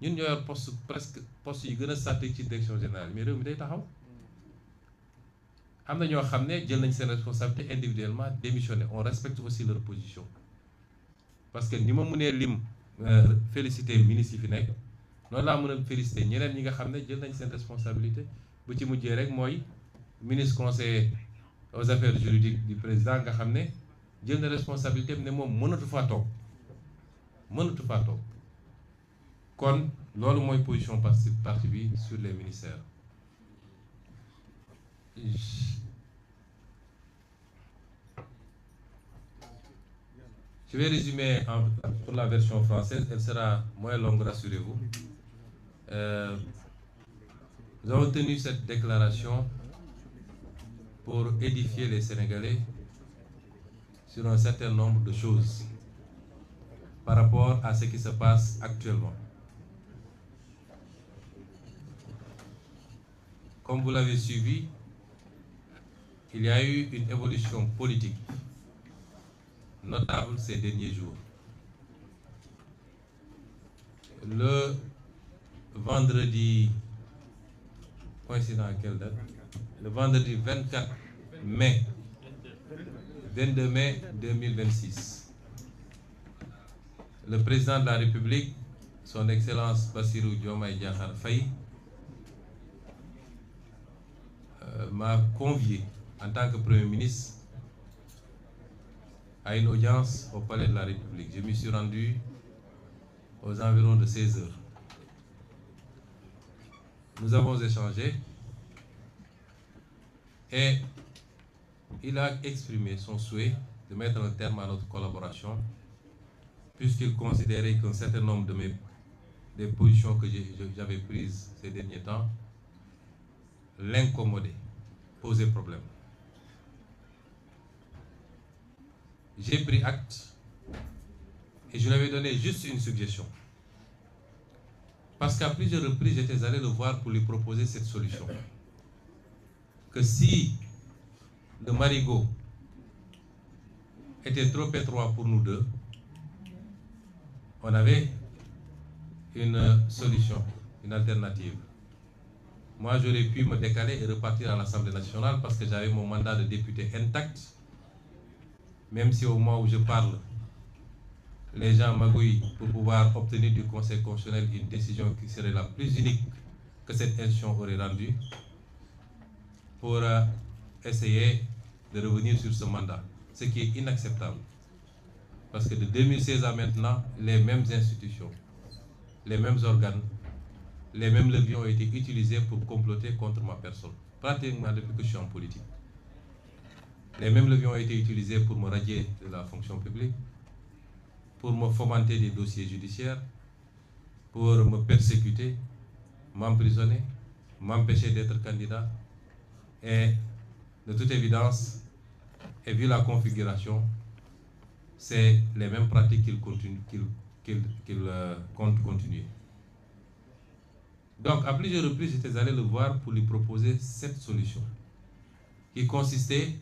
ñun ñoo yor poste presque poste yi gën a stratégique ci direction générale mais réew mi day taxaw. am na ñoo xam ne jël nañ seen responsabilité individuellement démissionné on respecte aussi leur position parce que ni ma mënee lim féliciter ministre yi fi nekk noonu laa mën a féliciter ñeneen ñi nga xam ne jël nañ seen responsabilité bu ci mujjee rek mooy ministre conseiller aux affaires juridiques du président nga xam ne jël na responsabilité ne moom mënatu faa toog kon loolu mooy position parti bi sur les ministères. Je vais résumer pour la version française, elle sera moins longue, rassurez-vous. Nous avons tenu cette déclaration pour édifier les Sénégalais sur un certain nombre de choses par rapport à ce qui se passe actuellement. Comme vous l'avez suivi, il y a eu une évolution politique notable ces derniers jours. Le vendredi, coïncident à quelle date? Le vendredi 22 mai 2026, le président de la République, son Excellence Bassirou Diomaye Diakhar Faye, m'a convié en tant que Premier ministre à une audience au Palais de la République. Je m'y suis rendu aux environs de 16 heures. Nous avons échangé et il a exprimé son souhait de mettre un terme à notre collaboration puisqu'il considérait qu'un certain nombre des positions que j'avais prises ces derniers temps l'incommodaient, posaient problème. J'ai pris acte et je lui avais donné juste une suggestion. Parce qu'à plusieurs reprises, j'étais allé le voir pour lui proposer cette solution. Que si le marigot était trop étroit pour nous deux, on avait une solution, une alternative. Moi, j'aurais pu me décaler et repartir à l'Assemblée nationale parce que j'avais mon mandat de député intact. Même si au moment où je parle, les gens magouillent pour pouvoir obtenir du Conseil constitutionnel une décision qui serait la plus unique que cette institution aurait rendue pour essayer de revenir sur ce mandat, ce qui est inacceptable. Parce que de 2016 à maintenant, les mêmes institutions, les mêmes organes, les mêmes leviers ont été utilisés pour comploter contre ma personne, pratiquement depuis que je suis en politique. Les mêmes leviers ont été utilisés pour me radier de la fonction publique, pour me fomenter des dossiers judiciaires, pour me persécuter, m'emprisonner, m'empêcher d'être candidat. Et de toute évidence, et vu la configuration, c'est les mêmes pratiques qu'il compte continuer. Donc, à plusieurs reprises, j'étais allé le voir pour lui proposer cette solution, qui consistait,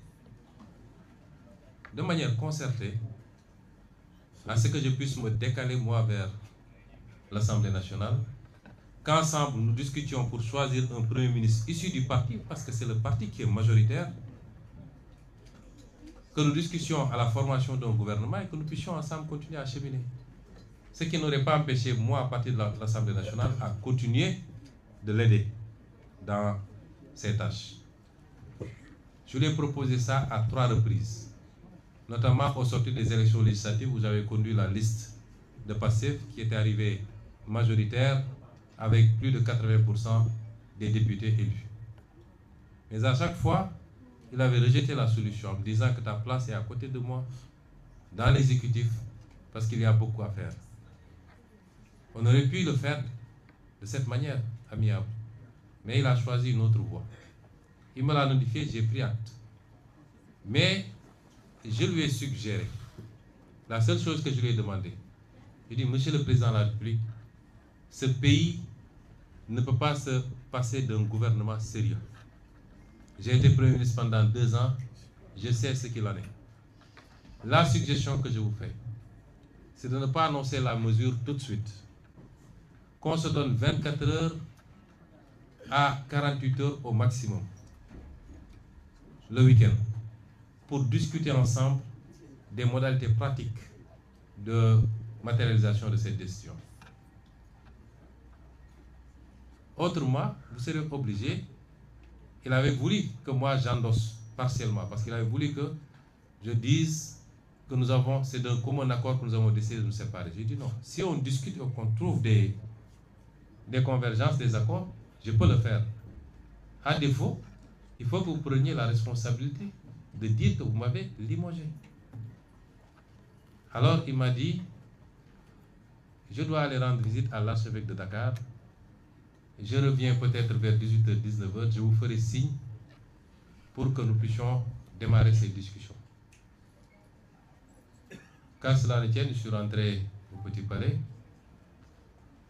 de manière concertée, à ce que je puisse me décaler moi vers l'Assemblée nationale, qu'ensemble nous discutions pour choisir un Premier ministre issu du parti, parce que c'est le parti qui est majoritaire, que nous discutions à la formation d'un gouvernement et que nous puissions ensemble continuer à cheminer. Ce qui n'aurait pas empêché moi, à partir de l'Assemblée nationale, à continuer de l'aider dans ses tâches. Je lui ai proposé ça à 3 reprises, notamment au sortir des élections législatives où j'avais conduit la liste de PASTEF qui était arrivée majoritaire avec plus de 80% des députés élus. Mais à chaque fois, il avait rejeté la solution en me disant que ta place est à côté de moi, dans l'exécutif, parce qu'il y a beaucoup à faire. On aurait pu le faire de cette manière, amiable, mais il a choisi une autre voie. Il me l'a notifié, j'ai pris acte. Mais je lui ai suggéré, la seule chose que je lui ai demandé, je dis, Monsieur le Président de la République, ce pays ne peut pas se passer d'un gouvernement sérieux. J'ai été Premier ministre pendant 2 ans, je sais ce qu'il en est. La suggestion que je vous fais, c'est de ne pas annoncer la mesure tout de suite. Qu'on se donne 24 heures à 48 heures au maximum, le week-end, pour discuter ensemble des modalités pratiques de matérialisation de cette décision. Autrement, vous serez obligé, il avait voulu que moi j'endosse partiellement, parce qu'il avait voulu que je dise que nous avons, c'est d'un commun accord que nous avons décidé de nous séparer. J'ai dit non, si on discute et qu'on trouve des convergences, des accords, je peux le faire. À défaut, il faut que vous preniez la responsabilité de dire que vous m'avez limogé. Alors il m'a dit, je dois aller rendre visite à l'archevêque de Dakar. Je reviens peut-être vers 18h, 19h, je vous ferai signe pour que nous puissions démarrer ces discussions. Quand cela ne tienne, je suis rentré au Petit Palais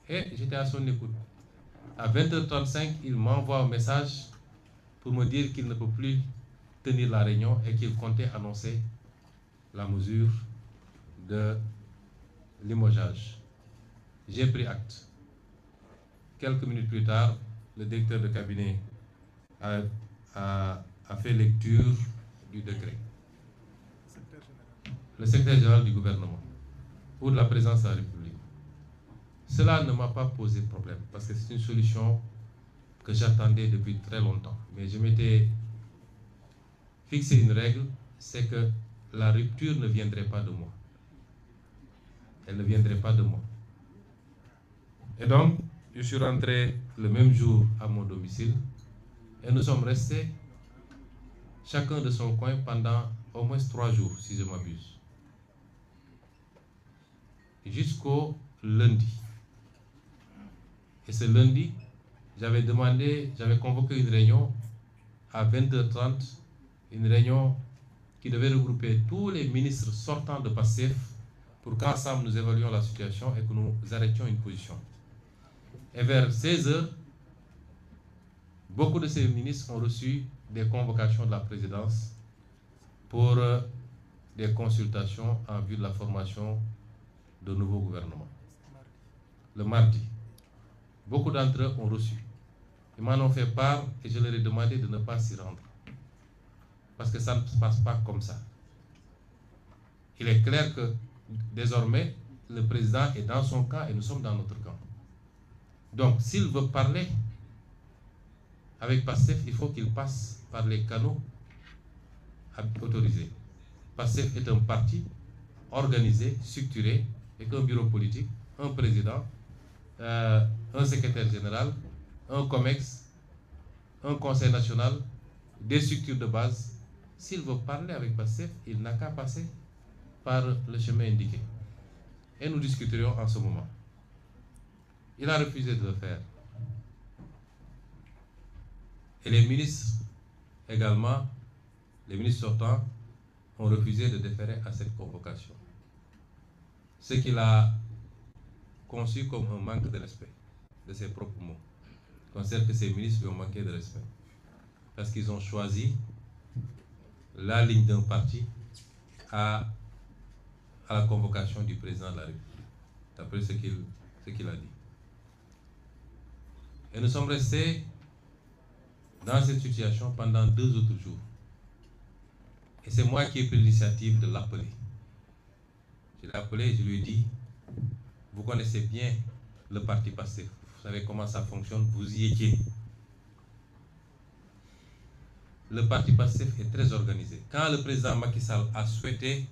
et j'étais à son écoute. À 20h35, il m'envoie un message pour me dire qu'il ne peut plus tenir la réunion et qu'il comptait annoncer la mesure de limogeage. J'ai pris acte. Quelques minutes plus tard, le directeur de cabinet a fait lecture du décret. Le secrétaire général du gouvernement ou de la présidence de la République. Cela ne m'a pas posé problème parce que c'est une solution que j'attendais depuis très longtemps. Mais je m'étais fixé une règle, c'est que la rupture ne viendrait pas de moi. Elle ne viendrait pas de moi. Et donc, je suis rentré le même jour à mon domicile et nous sommes restés chacun de son coin pendant au moins 3 jours, si je m'abuse. Jusqu'au lundi. Et ce lundi, j'avais convoqué une réunion à 20h30, une réunion qui devait regrouper tous les ministres sortants de PASTEF pour qu'ensemble nous évaluions la situation et que nous arrêtions une position. Et vers 16h, beaucoup de ces ministres ont reçu des convocations de la présidence pour des consultations en vue de la formation de nouveau gouvernement. Le mardi, beaucoup d'entre eux ont reçu. Ils m'en ont fait part et je leur ai demandé de ne pas s'y rendre. Parce que ça ne se passe pas comme ça. Il est clair que désormais, le président est dans son camp et nous sommes dans notre camp. Donc, s'il veut parler avec PASTEF, il faut qu'il passe par les canaux autorisés. PASTEF est un parti organisé, structuré, avec un bureau politique, un président, un secrétaire général, un COMEX, un conseil national, des structures de base. S'il veut parler avec PASTEF, il n'a qu'à passer par le chemin indiqué. Et nous discuterions en ce moment. Il a refusé de le faire. Et les ministres également, les ministres sortants, ont refusé de déférer à cette convocation. Ce qu'il a conçu comme un manque de respect de ses propres mots. Il considère que ces ministres lui ont manqué de respect. Parce qu'ils ont choisi la ligne d'un parti à la convocation du président de la République, d'après ce qu'il a dit. Et nous sommes restés dans cette situation pendant 2 autres jours. Et c'est moi qui ai pris l'initiative de l'appeler. Je l'ai appelé et je lui ai dit, vous connaissez bien le parti PASTEF, vous savez comment ça fonctionne, vous y étiez. Le parti PASTEF est très organisé. Quand le président Macky Sall a souhaité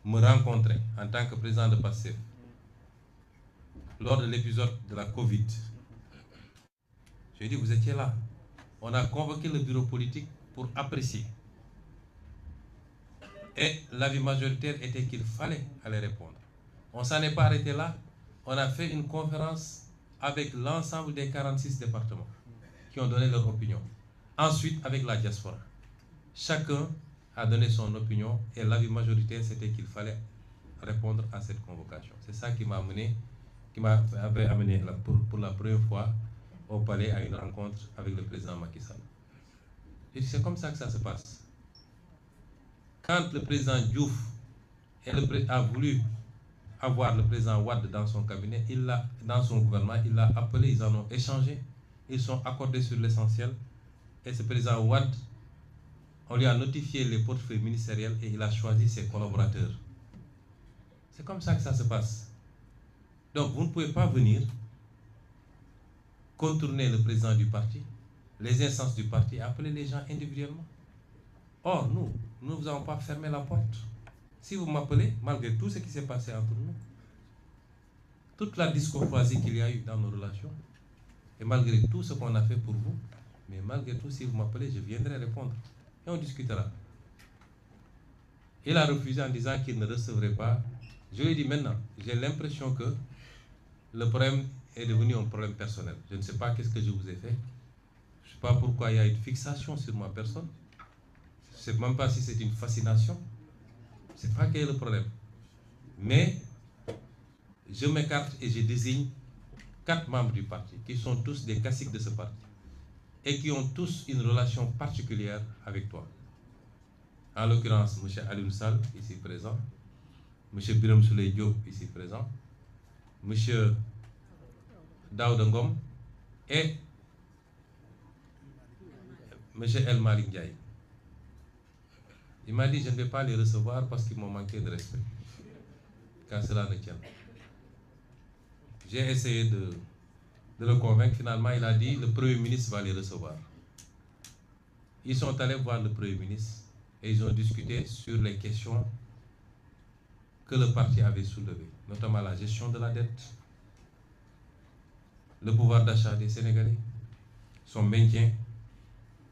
me rencontrer en tant que président de PASTEF, lors de l'épisode de la Covid, je lui ai dit, vous étiez là. On a convoqué le bureau politique pour apprécier. Et l'avis majoritaire était qu'il fallait aller répondre. On ne s'en est pas arrêté là. On a fait une conférence avec l'ensemble des 46 départements qui ont donné leur opinion. Ensuite, avec la diaspora. Chacun a donné son opinion et l'avis majoritaire, c'était qu'il fallait répondre à cette convocation. C'est ça qui m'avait amené pour la première fois au palais à une rencontre avec le président Macky Sall. Et c'est comme ça que ça se passe. Quand le président Diouf et a voulu avoir le président Wade dans son cabinet, dans son gouvernement, il l'a appelé, ils en ont échangé, ils sont accordés sur l'essentiel. Et ce président Wade, on lui a notifié les portefeuilles ministériels et il a choisi ses collaborateurs. C'est comme ça que ça se passe. Donc vous ne pouvez pas venir contourner le président du parti, les instances du parti, appeler les gens individuellement. Or, nous ne vous avons pas fermé la porte. Si vous m'appelez, malgré tout ce qui s'est passé entre nous, toute la discourtoisie qu'il y a eu dans nos relations, et malgré tout ce qu'on a fait pour vous, mais malgré tout, si vous m'appelez, je viendrai répondre. Et on discutera. Il a refusé en disant qu'il ne recevrait pas. Je lui ai dit maintenant, j'ai l'impression que le problème est devenu un problème personnel. Je ne sais pas qu'est-ce que je vous ai fait. Je ne sais pas pourquoi il y a une fixation sur ma personne. Je ne sais même pas si c'est une fascination. Je ne sais pas quel est le problème. Mais je m'écarte et je désigne 4 membres du parti qui sont tous des caciques de ce parti et qui ont tous une relation particulière avec toi. En l'occurrence, M. Alioune Sall, ici présent, M. Birame Souleye Diop, ici présent, M. Daouda Ngom et M. El Malick Ndiaye. Il m'a dit, je ne vais pas les recevoir parce qu'ils m'ont manqué de respect, quand cela ne tient. J'ai essayé de le convaincre. Finalement, il a dit, le Premier ministre va les recevoir. Ils sont allés voir le Premier ministre et ils ont discuté sur les questions que le parti avait soulevées, notamment la gestion de la dette, le pouvoir d'achat des Sénégalais, son maintien,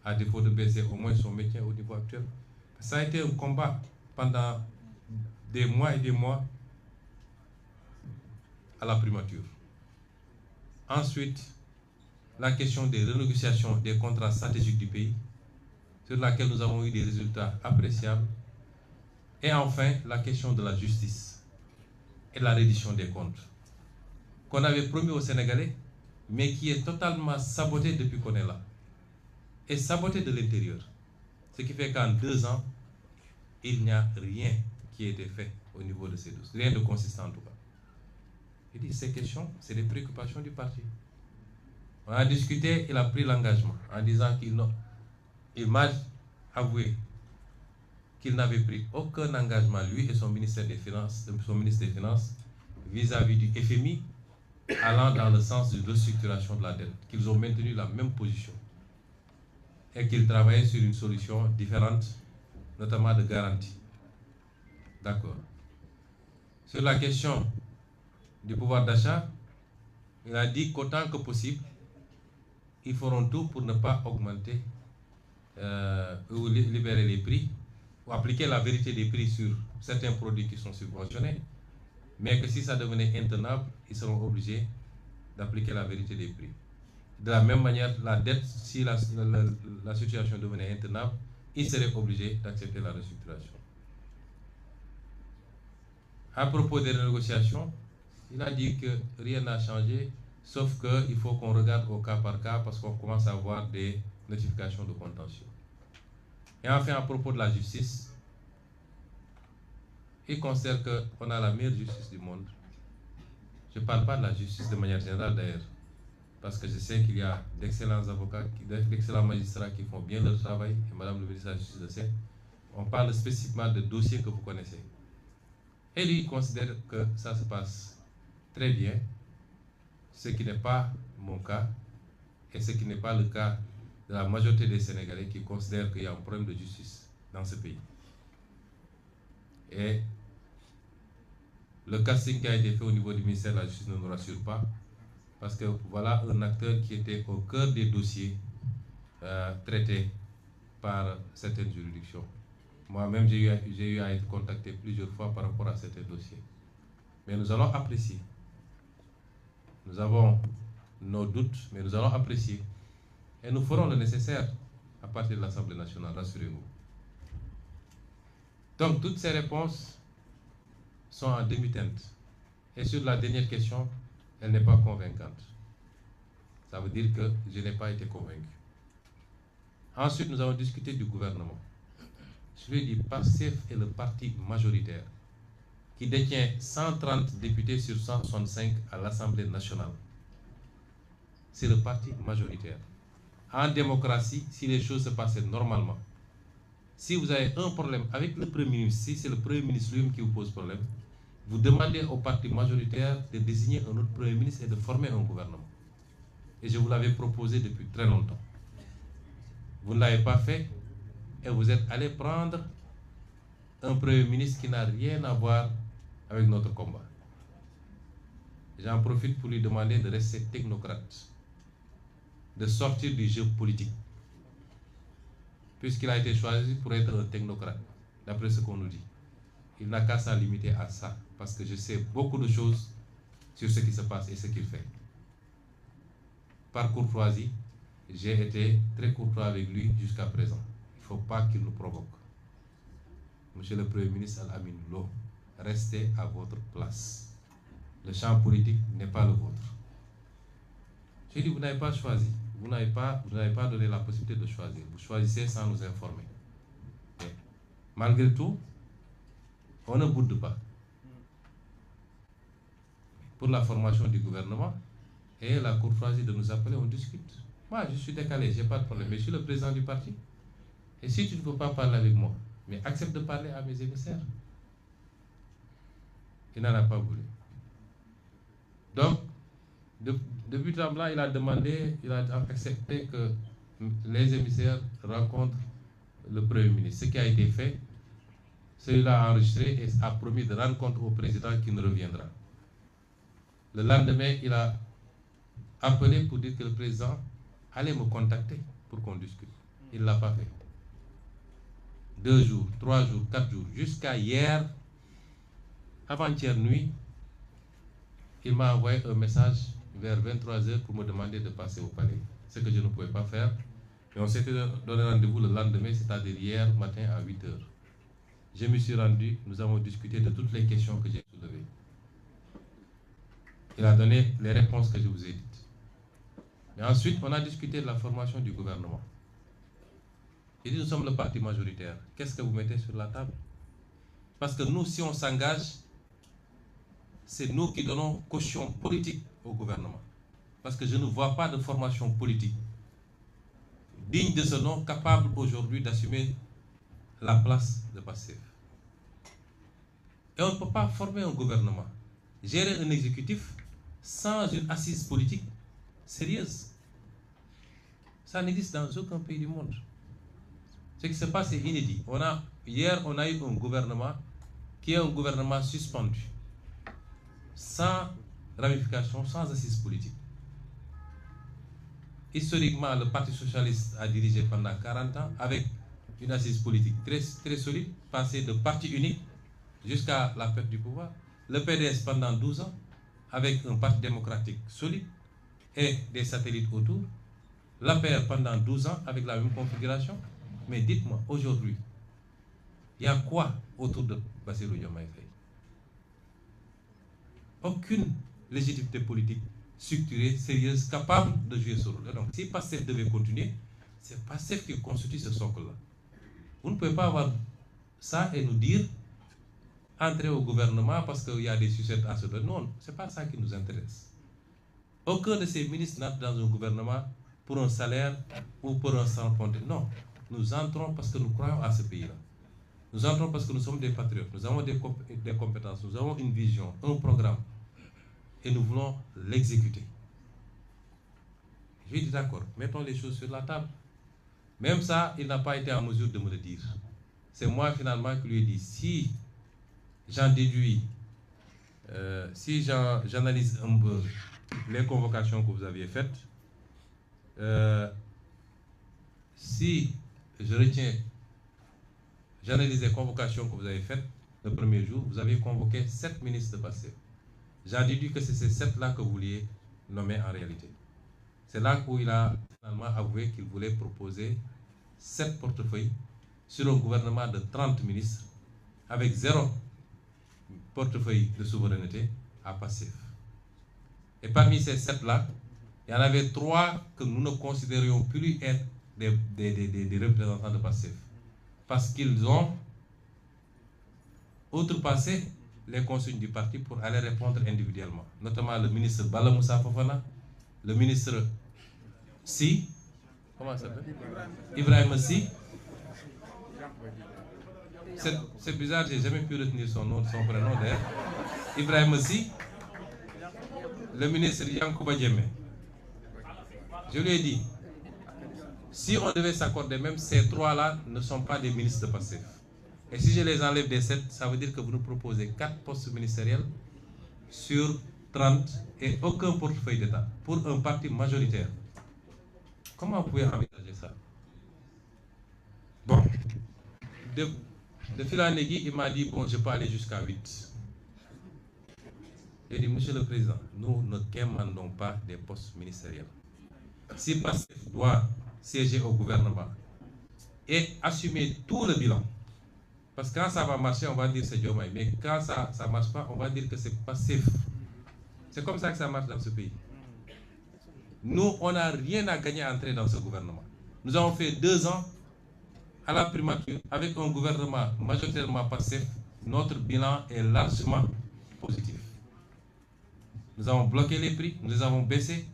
à défaut de baisser au moins son maintien au niveau actuel. Ça a été un combat pendant des mois et des mois à la primature. Ensuite, la question des renégociations des contrats stratégiques du pays, sur laquelle nous avons eu des résultats appréciables. Et enfin, la question de la justice et la reddition des comptes, qu'on avait promis aux Sénégalais, mais qui est totalement sabotée depuis qu'on est là. Et sabotée de l'intérieur. Ce qui fait qu'en 2 ans, il n'y a rien qui a été fait au niveau de ces dossiers. Rien de consistant en tout cas. Il dit, ces questions, c'est des préoccupations du parti. On a discuté, il a pris l'engagement en disant qu'il m'a avoué qu'il n'avait pris aucun engagement, lui et son ministère des Finances, vis-à-vis du FMI, allant dans le sens de restructuration de la dette, qu'ils ont maintenu la même position et qu'ils travaillaient sur une solution différente, notamment de garantie. D'accord. Sur la question du pouvoir d'achat, il a dit qu'autant que possible, ils feront tout pour ne pas augmenter ou libérer les prix, ou appliquer la vérité des prix sur certains produits qui sont subventionnés, mais que si ça devenait intenable, ils seront obligés d'appliquer la vérité des prix. De la même manière, la dette, si la situation devenait intenable, ils seraient obligés d'accepter la restructuration. À propos des négociations, il a dit que rien n'a changé, sauf qu'il faut qu'on regarde au cas par cas parce qu'on commence à avoir des notifications de contentieux. Et enfin, à propos de la justice, il considère qu'on a la meilleure justice du monde. Je ne parle pas de la justice de manière générale d'ailleurs, parce que je sais qu'il y a d'excellents avocats, d'excellents magistrats qui font bien leur travail, et Madame le ministre de la Justice le sait. On parle spécifiquement de dossiers que vous connaissez. Et lui, il considère que ça se passe très bien, ce qui n'est pas mon cas, et ce qui n'est pas le cas de la majorité des Sénégalais qui considèrent qu'il y a un problème de justice dans ce pays. Et le casting qui a été fait au niveau du ministère de la Justice ne nous rassure pas, parce que voilà un acteur qui était au cœur des dossiers traités par certaines juridictions. Moi-même, j'ai eu à être contacté plusieurs fois par rapport à certains dossiers. Mais nous allons apprécier. Nous avons nos doutes, mais nous allons apprécier. Et nous ferons le nécessaire à partir de l'Assemblée nationale, rassurez-vous. Donc, toutes ces réponses sont en demi-teinte. Et sur la dernière question, elle n'est pas convaincante. Ça veut dire que je n'ai pas été convaincu. Ensuite, nous avons discuté du gouvernement. Je lui ai dit, PASTEF est le parti majoritaire. qui détient 130 députés sur 165 à l'Assemblée nationale. C'est le parti majoritaire. En démocratie, si les choses se passaient normalement, si vous avez un problème avec le Premier ministre, si c'est le Premier ministre lui-même qui vous pose problème, vous demandez au parti majoritaire de désigner un autre Premier ministre et de former un gouvernement. Et je vous l'avais proposé depuis très longtemps. Vous ne l'avez pas fait et vous êtes allé prendre un Premier ministre qui n'a rien à voir avec notre combat. J'en profite pour lui demander de rester technocrate, de sortir du jeu politique, puisqu'il a été choisi pour être un technocrate, d'après ce qu'on nous dit. Il n'a qu'à s'en limiter à ça, parce que je sais beaucoup de choses sur ce qui se passe et ce qu'il fait. Par courtoisie, j'ai été très courtois avec lui jusqu'à présent. Il ne faut pas qu'il nous provoque. Monsieur le Premier ministre Al-Amin Lo, restez à votre place. Le champ politique n'est pas le vôtre. J'ai dit, vous n'avez pas choisi. Vous n'avez pas donné la possibilité de choisir. Vous choisissez sans nous informer. Et malgré tout, on ne boude pas. Pour la formation du gouvernement et la courtoisie de nous appeler, on discute. Moi, je suis décalé, je n'ai pas de problème, mais je suis le président du parti. Et si tu ne veux pas parler avec moi, mais accepte de parler à mes émissaires. Il n'en a pas voulu. Donc, depuis temps-là, il a accepté que les émissaires rencontrent le Premier ministre. Ce qui a été fait, celui-là a enregistré et a promis de rendre compte au président qui ne reviendra. Le lendemain, il a appelé pour dire que le président allait me contacter pour qu'on discute. Il ne l'a pas fait. 2 jours, 3 jours, 4 jours, jusqu'à hier, avant-hier nuit, il m'a envoyé un message vers 23 h pour me demander de passer au palais, ce que je ne pouvais pas faire. Et on s'était donné rendez-vous le lendemain, c'est-à-dire hier matin à 8 h. Je me suis rendu, nous avons discuté de toutes les questions que j'ai soulevées. Il a donné les réponses que je vous ai dites. Et ensuite, on a discuté de la formation du gouvernement. Il dit, nous sommes le parti majoritaire. Qu'est-ce que vous mettez sur la table? Parce que nous, si on s'engage, c'est nous qui donnons caution politique au gouvernement. Parce que je ne vois pas de formation politique digne de ce nom, capable aujourd'hui d'assumer la place de Pastef. Et on ne peut pas former un gouvernement, gérer un exécutif sans une assise politique sérieuse. Ça n'existe dans aucun pays du monde. Ce qui se passe est inédit. Hier, on a eu un gouvernement qui est un gouvernement suspendu, sans ramification, sans assise politique. Historiquement, le Parti socialiste a dirigé pendant 40 ans avec une assise politique très, très solide, passée de parti unique jusqu'à la perte du pouvoir. Le PDS pendant 12 ans, avec un parti démocratique solide et des satellites autour. L'APR pendant 12 ans avec la même configuration. Mais dites-moi, aujourd'hui, il y a quoi autour de Bassirou Diomaye Faye? Aucune légitimité politique structurée, sérieuse, capable de jouer ce rôle. Donc, si Pastef devait continuer, c'est Pastef qui constitue ce socle-là. Vous ne pouvez pas avoir ça et nous dire entrer au gouvernement parce qu'il y a des sucettes à se donner. Non, ce n'est pas ça qui nous intéresse. Aucun de ces ministres n'entre dans un gouvernement pour un salaire ou pour un sans compte. Non, nous entrons parce que nous croyons à ce pays-là. Nous entrons parce que nous sommes des patriotes, nous avons des compétences, nous avons une vision, un programme. Et nous voulons l'exécuter. Je lui ai dit d'accord, mettons les choses sur la table. Même ça, il n'a pas été en mesure de me le dire. C'est moi finalement qui lui ai dit, si j'en déduis, si j'analyse un peu les convocations que vous aviez faites, si je retiens, j'analyse les convocations que vous avez faites le premier jour, vous avez convoqué 7 ministres de Pastef. J'ai déduit que c'est ces 7-là que vous vouliez nommer en réalité. C'est là où il a finalement avoué qu'il voulait proposer 7 portefeuilles sur un gouvernement de 30 ministres avec 0 portefeuille de souveraineté à Pastef. Et parmi ces 7-là, il y en avait 3 que nous ne considérions plus être des représentants de Pastef. Parce qu'ils ont outrepassé les consignes du parti pour aller répondre individuellement, notamment le ministre Bala Moussa Fofana, le ministre Si, comment ça s'appelle, Ibrahim Si. C'est bizarre, j'ai jamais pu retenir son nom, son prénom d'ailleurs. Ibrahim Si, le ministre Yankouba Diémé. Je lui ai dit, si on devait s'accorder, même ces trois-là ne sont pas des ministres de Pastef. Et si je les enlève des 7, ça veut dire que vous nous proposez 4 postes ministériels sur 30 et aucun portefeuille d'État pour un parti majoritaire. Comment vous pouvez envisager ça? Bon, de fil en aiguille, il m'a dit, bon, je peux aller jusqu'à 8. J'ai dit, Monsieur le Président, nous ne demandons pas des postes ministériels. Si Pastef doit siéger au gouvernement et assumer tout le bilan, parce que quand ça va marcher, on va dire c'est Diomaye, mais quand ça ne marche pas, on va dire que c'est Pastef. C'est comme ça que ça marche dans ce pays. Nous, on n'a rien à gagner à entrer dans ce gouvernement. Nous avons fait 2 ans à la primature avec un gouvernement majoritairement Pastef. Notre bilan est largement positif. Nous avons bloqué les prix, nous les avons baissés,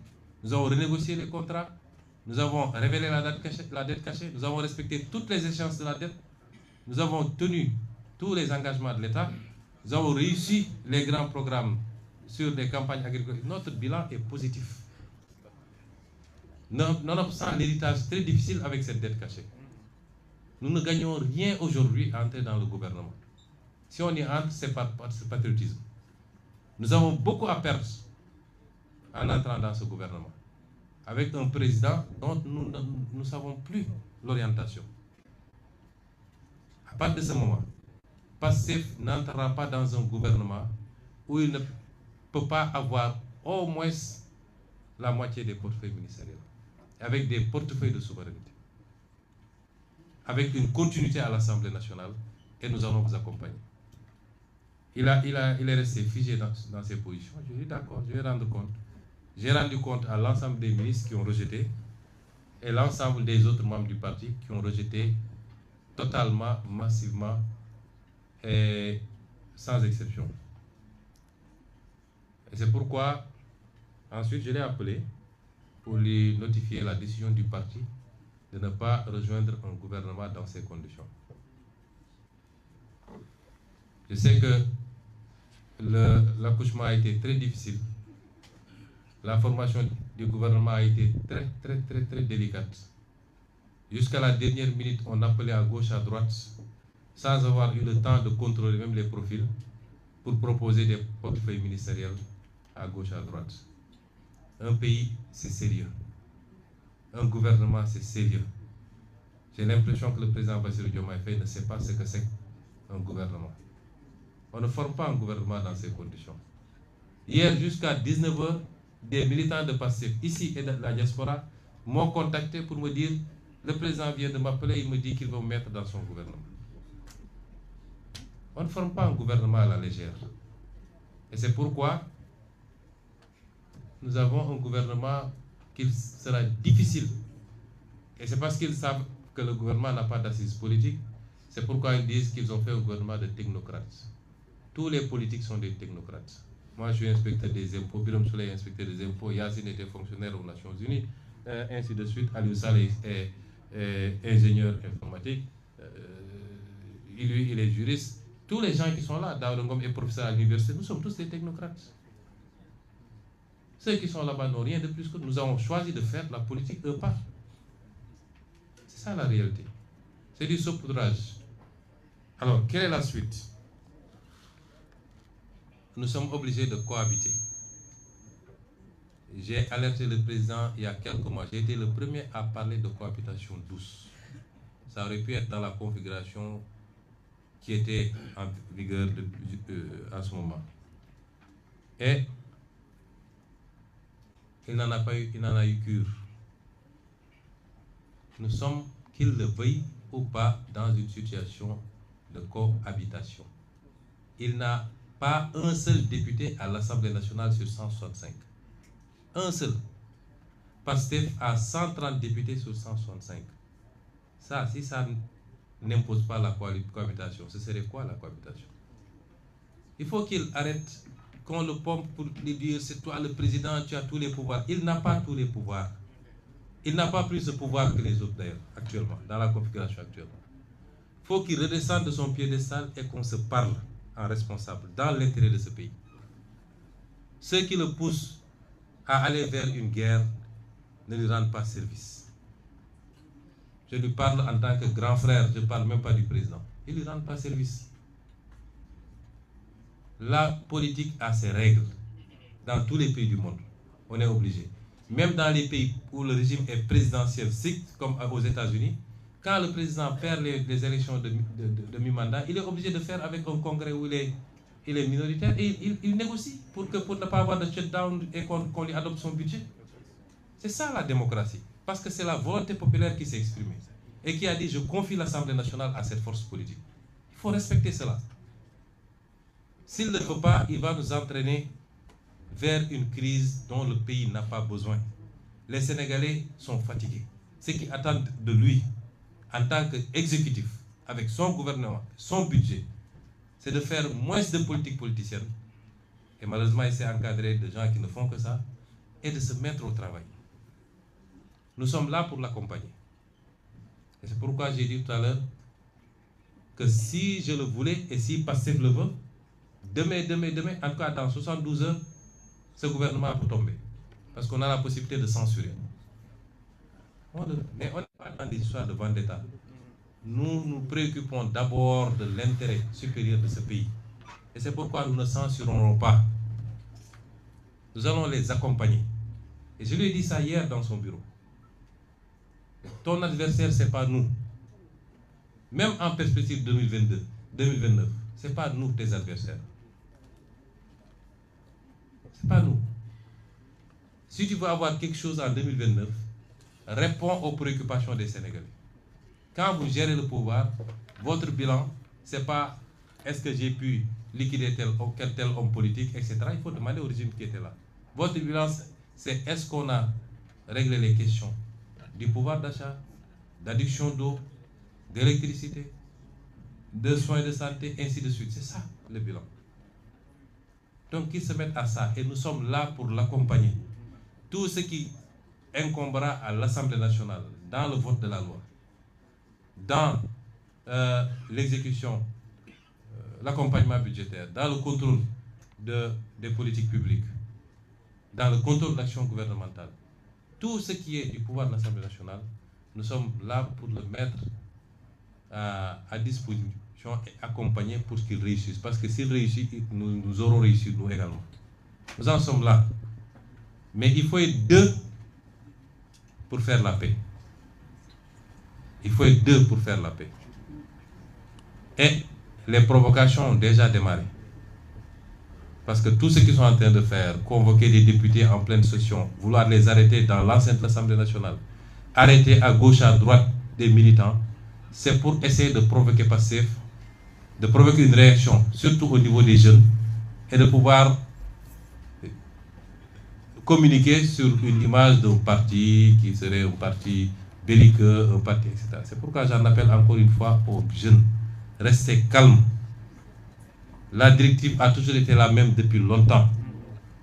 nous avons renégocié les contrats, nous avons révélé la dette cachée, nous avons respecté toutes les échéances de la dette, nous avons tenu tous les engagements de l'État, nous avons réussi les grands programmes sur les campagnes agricoles. Notre bilan est positif. Nonobstant l'héritage très difficile avec cette dette cachée. Nous ne gagnons rien aujourd'hui à entrer dans le gouvernement. Si on y entre, c'est par patriotisme. Nous avons beaucoup à perdre en entrant dans ce gouvernement, avec un président dont nous ne savons plus l'orientation. À partir de ce moment, Pastef n'entrera pas dans un gouvernement où il ne peut pas avoir au moins la moitié des portefeuilles ministériels, avec des portefeuilles de souveraineté, avec une continuité à l'Assemblée nationale, et nous allons vous accompagner. Il est resté figé dans ses positions. Je lui ai dit d'accord, je vais rendre compte. J'ai rendu compte à l'ensemble des ministres qui ont rejeté et l'ensemble des autres membres du parti qui ont rejeté totalement, massivement et sans exception. Et c'est pourquoi ensuite je l'ai appelé pour lui notifier la décision du parti de ne pas rejoindre un gouvernement dans ces conditions. Je sais que l'accouchement a été très difficile. La formation du gouvernement a été très délicate. Jusqu'à la dernière minute, on appelait à gauche, à droite, sans avoir eu le temps de contrôler même les profils, pour proposer des portefeuilles ministériels à gauche, à droite. Un pays, c'est sérieux. Un gouvernement, c'est sérieux. J'ai l'impression que le président Bassirou Diomaye Faye ne sait pas ce que c'est un gouvernement. On ne forme pas un gouvernement dans ces conditions. Hier, jusqu'à 19 h, des militants de Pastef, ici et de la diaspora, m'ont contacté pour me dire, le président vient de m'appeler, il me dit qu'il va me mettre dans son gouvernement. On ne forme pas un gouvernement à la légère. Et c'est pourquoi nous avons un gouvernement qui sera difficile. Et c'est parce qu'ils savent que le gouvernement n'a pas d'assises politiques, c'est pourquoi ils disent qu'ils ont fait un gouvernement de technocrates. Tous les politiques sont des technocrates. Moi, je suis inspecteur des impôts, Birame Souleye est inspecteur des impôts, Yassine était fonctionnaire aux Nations Unies, ainsi de suite. Aliou Saleh est ingénieur informatique, lui, il est juriste. Tous les gens qui sont là, Daouda Ngom est professeur à l'université, nous sommes tous des technocrates. Ceux qui sont là-bas n'ont rien de plus que nous avons choisi de faire la politique un pas. C'est ça la réalité. C'est du saupoudrage. Alors, quelle est la suite? Nous sommes obligés de cohabiter. J'ai alerté le président il y a quelques mois. J'ai été le premier à parler de cohabitation douce. Ça aurait pu être dans la configuration qui était en vigueur à ce moment. Et il n'en a pas eu, il n'en a eu cure. Nous sommes, qu'il le veuille ou pas, dans une situation de cohabitation. Il n'a pas un seul député à l'Assemblée nationale sur 165. Un seul. Pastef a 130 députés sur 165. Ça, si ça n'impose pas la cohabitation, ce serait quoi la cohabitation? Il faut qu'il arrête qu'on le pompe pour lui dire c'est toi le président, tu as tous les pouvoirs. Il n'a pas tous les pouvoirs. Il n'a pas plus de pouvoir que les autres d'ailleurs, actuellement, dans la configuration actuelle. Il faut qu'il redescende de son piédestal et qu'on se parle en responsable, dans l'intérêt de ce pays. Ceux qui le poussent à aller vers une guerre ne lui rendent pas service. Je lui parle en tant que grand frère, je ne parle même pas du président. Ils ne lui rendent pas service. La politique a ses règles dans tous les pays du monde. On est obligé. Même dans les pays où le régime est présidentiel strict, comme aux États-Unis, quand le président perd les élections de mi-mandat, il est obligé de faire avec un congrès où il est minoritaire et il négocie pour ne pas avoir de shutdown et qu'on lui adopte son budget. C'est ça la démocratie. Parce que c'est la volonté populaire qui s'est exprimée et qui a dit je confie l'Assemblée nationale à cette force politique. Il faut respecter cela. S'il ne le fait pas, il va nous entraîner vers une crise dont le pays n'a pas besoin. Les Sénégalais sont fatigués. Ce qu'ils attendent de lui, en tant qu'exécutif, avec son gouvernement, son budget, c'est de faire moins de politique politicienne. Et malheureusement, il s'est encadré de gens qui ne font que ça, et de se mettre au travail. Nous sommes là pour l'accompagner. Et c'est pourquoi j'ai dit tout à l'heure que si je le voulais et si Pastef le veut, demain, en tout cas dans 72 heures, ce gouvernement peut tomber. Parce qu'on a la possibilité de censurer. Mais on n'est pas dans des histoires de vendetta. Nous nous préoccupons d'abord de l'intérêt supérieur de ce pays. Et c'est pourquoi nous ne censurerons pas. Nous allons les accompagner. Et je lui ai dit ça hier dans son bureau. Ton adversaire, ce n'est pas nous. Même en perspective 2022, 2029, ce n'est pas nous tes adversaires. Ce n'est pas nous. Si tu veux avoir quelque chose en 2029, réponds aux préoccupations des Sénégalais. Quand vous gérez le pouvoir, votre bilan, ce n'est pas est-ce que j'ai pu liquider tel homme politique, etc. Il faut demander au régime qui était là. Votre bilan, c'est est-ce qu'on a réglé les questions du pouvoir d'achat, d'adduction d'eau, d'électricité, de soins de santé, ainsi de suite. C'est ça le bilan. Donc qu'ils se mettent à ça et nous sommes là pour l'accompagner. Tout ce qui incombera à l'Assemblée nationale dans le vote de la loi, dans l'exécution, l'accompagnement budgétaire, dans le contrôle des politiques publiques, dans le contrôle de l'action gouvernementale, tout ce qui est du pouvoir de l'Assemblée nationale, nous sommes là pour le mettre à disposition et accompagner pour qu'il réussisse. Parce que s'il réussit, nous aurons réussi, nous également. Nous en sommes là. Mais il faut être deux pour faire la paix. Il faut être deux pour faire la paix. Et les provocations ont déjà démarré. Parce que tout ce qu'ils sont en train de faire, convoquer des députés en pleine session, vouloir les arrêter dans l'enceinte de l'Assemblée nationale, arrêter à gauche, à droite des militants, c'est pour essayer de provoquer Pastef, de provoquer une réaction, surtout au niveau des jeunes, et de pouvoir communiquer sur une image d'un parti qui serait un parti belliqueux, un parti, etc. C'est pourquoi j'en appelle encore une fois aux jeunes. Restez calmes. La directive a toujours été la même depuis longtemps.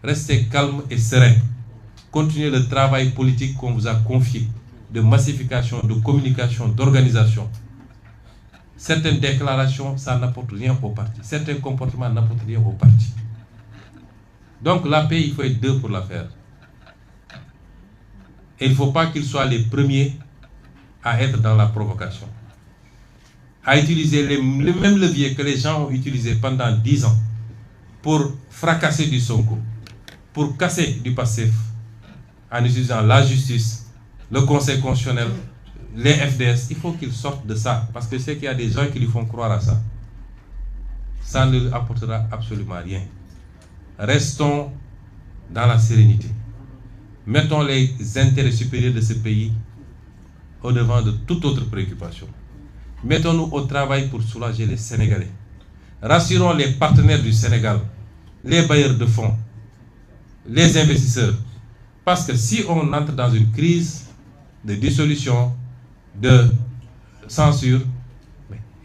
Restez calmes et sereins. Continuez le travail politique qu'on vous a confié, de massification, de communication, d'organisation. Certaines déclarations, ça n'apporte rien au parti. Certains comportements n'apportent rien au parti. Donc la paix, il faut être deux pour la faire. Et il ne faut pas qu'ils soient les premiers à être dans la provocation. À utiliser les mêmes leviers que les gens ont utilisés pendant 10 ans pour fracasser du Sonko, pour casser du Pastef, en utilisant la justice, le Conseil constitutionnel, les FDS. Il faut qu'ils sortent de ça, parce que je sais qu'il y a des gens qui lui font croire à ça. Ça ne lui apportera absolument rien. Restons dans la sérénité. Mettons les intérêts supérieurs de ce pays au devant de toute autre préoccupation. Mettons-nous au travail pour soulager les Sénégalais. Rassurons les partenaires du Sénégal, les bailleurs de fonds, les investisseurs. Parce que si on entre dans une crise de dissolution, de censure,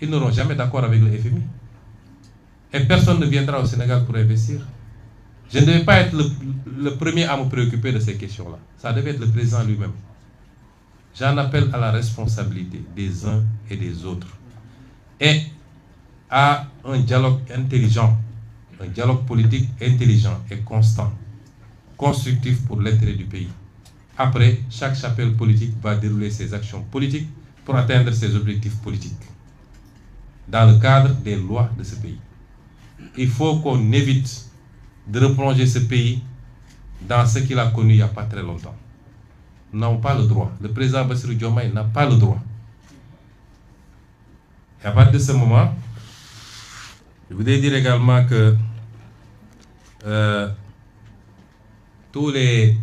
ils n'auront jamais d'accord avec le FMI. Et personne ne viendra au Sénégal pour investir. Je ne devais pas être le premier à me préoccuper de ces questions-là. Ça devait être le président lui-même. J'en appelle à la responsabilité des uns et des autres. Et à un dialogue intelligent, un dialogue politique intelligent et constant, constructif pour l'intérêt du pays. Après, chaque chapelle politique va dérouler ses actions politiques pour atteindre ses objectifs politiques, dans le cadre des lois de ce pays. Il faut qu'on évite de replonger ce pays dans ce qu'il a connu il n'y a pas très longtemps. Nous n'avons pas le droit. Le président Bassirou Diomaye n'a pas le droit. Et à partir de ce moment, je voudrais dire également que je voudrais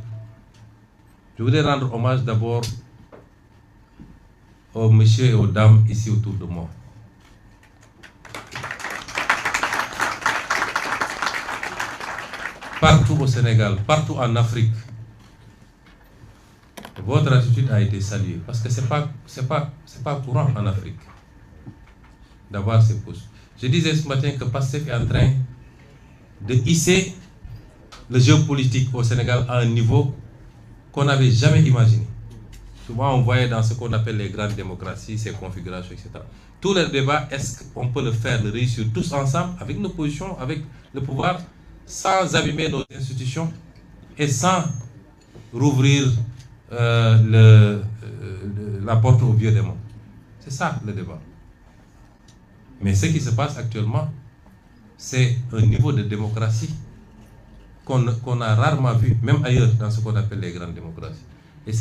rendre hommage d'abord aux messieurs et aux dames ici autour de moi. Partout au Sénégal, partout en Afrique, votre attitude a été saluée parce que c'est pas courant en Afrique d'avoir ces postes. Je disais ce matin que PASTEF est en train de hisser le jeu politique au Sénégal à un niveau qu'on n'avait jamais imaginé. Souvent on voyait dans ce qu'on appelle les grandes démocraties, ces configurations, etc. Tout le débat, est-ce qu'on peut le faire, le réussir tous ensemble, avec nos positions, avec le pouvoir, sans abîmer nos institutions et sans rouvrir la porte au vieux démon. C'est ça le débat. Mais ce qui se passe actuellement, c'est un niveau de démocratie qu'on a rarement vu, même ailleurs dans ce qu'on appelle les grandes démocraties. Et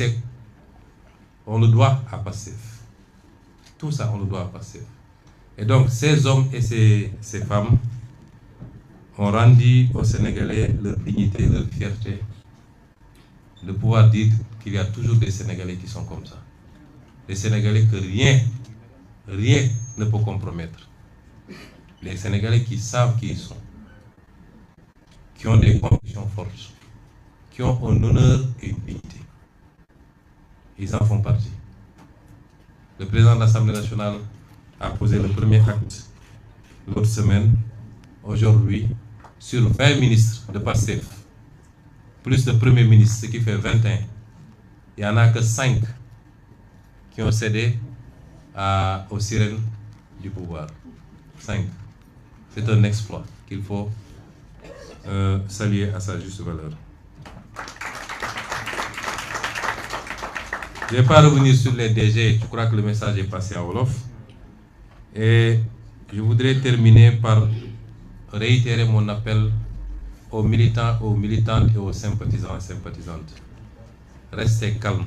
on le doit à PASTEF. Tout ça, on le doit à PASTEF. Et donc, ces hommes et ces femmes ont rendu aux Sénégalais leur dignité, leur fierté, de pouvoir dire qu'il y a toujours des Sénégalais qui sont comme ça. Des Sénégalais que rien ne peut compromettre. Les Sénégalais qui savent qui ils sont, qui ont des convictions fortes, qui ont un honneur et une dignité. Ils en font partie. Le président de l'Assemblée nationale a posé le premier acte l'autre semaine. Aujourd'hui, sur 20 ministres de PASTEF, plus de premiers ministres, ce qui fait 21, il n'y en a que 5 qui ont cédé aux sirènes du pouvoir. 5. C'est un exploit qu'il faut saluer à sa juste valeur. Je ne vais pas revenir sur les DG, je crois que le message est passé à Wolof. Et je voudrais terminer par réitérer mon appel aux militants, aux militantes et aux sympathisants et sympathisantes. Restez calmes.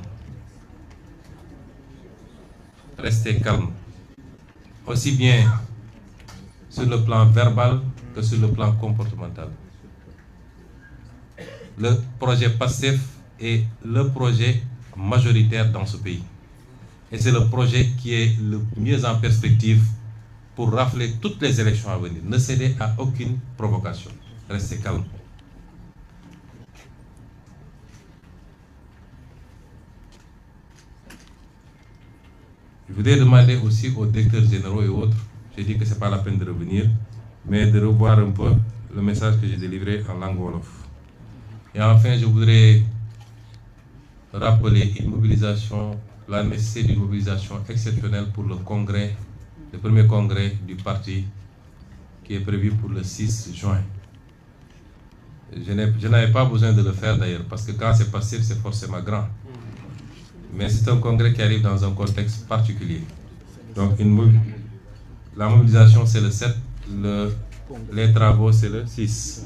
Restez calmes. Aussi bien sur le plan verbal que sur le plan comportemental. Le projet PASTEF est le projet majoritaire dans ce pays. Et c'est le projet qui est le mieux en perspective pour rafler toutes les élections à venir. Ne cédez à aucune provocation. Restez calme. Je voudrais demander aussi aux directeurs généraux et autres, j'ai dit que ce n'est pas la peine de revenir, mais de revoir un peu le message que j'ai délivré en langue wolof. Et enfin, je voudrais rappeler la nécessité d'une mobilisation exceptionnelle pour le congrès, le premier congrès du parti qui est prévu pour le 6 juin. Je n'avais pas besoin de le faire d'ailleurs, parce que quand c'est passif, c'est forcément grand. Mais c'est un congrès qui arrive dans un contexte particulier. Donc la mobilisation c'est le 7, les travaux c'est le 6.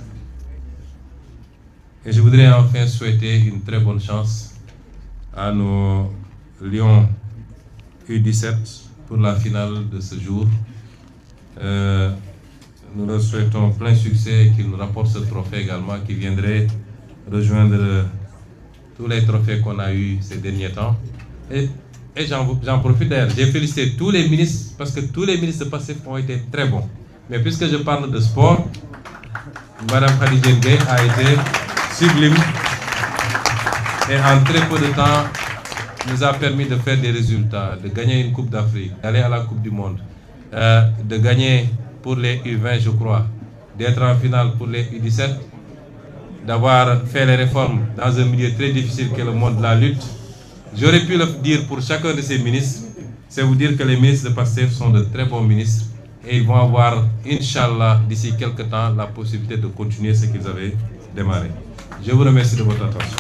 Et je voudrais enfin souhaiter une très bonne chance à nos Lions U17 pour la finale de ce jour. Nous leur souhaitons plein succès et qu'ils nous rapportent ce trophée également qui viendrait rejoindre tous les trophées qu'on a eus ces derniers temps. Et j'en profite d'ailleurs, j'ai félicité tous les ministres parce que tous les ministres de PASTEF ont été très bons. Mais puisque je parle de sport, Madame Khadija Gueye a été sublime et en très peu de temps nous a permis de faire des résultats, de gagner une Coupe d'Afrique, d'aller à la Coupe du Monde, de gagner pour les U20 je crois, d'être en finale pour les U17, d'avoir fait les réformes dans un milieu très difficile qu'est le monde de la lutte. J'aurais pu le dire pour chacun de ces ministres, c'est vous dire que les ministres de PASTEF sont de très bons ministres et ils vont avoir, Inch'Allah, d'ici quelques temps, la possibilité de continuer ce qu'ils avaient démarré. Je vous remercie de votre attention.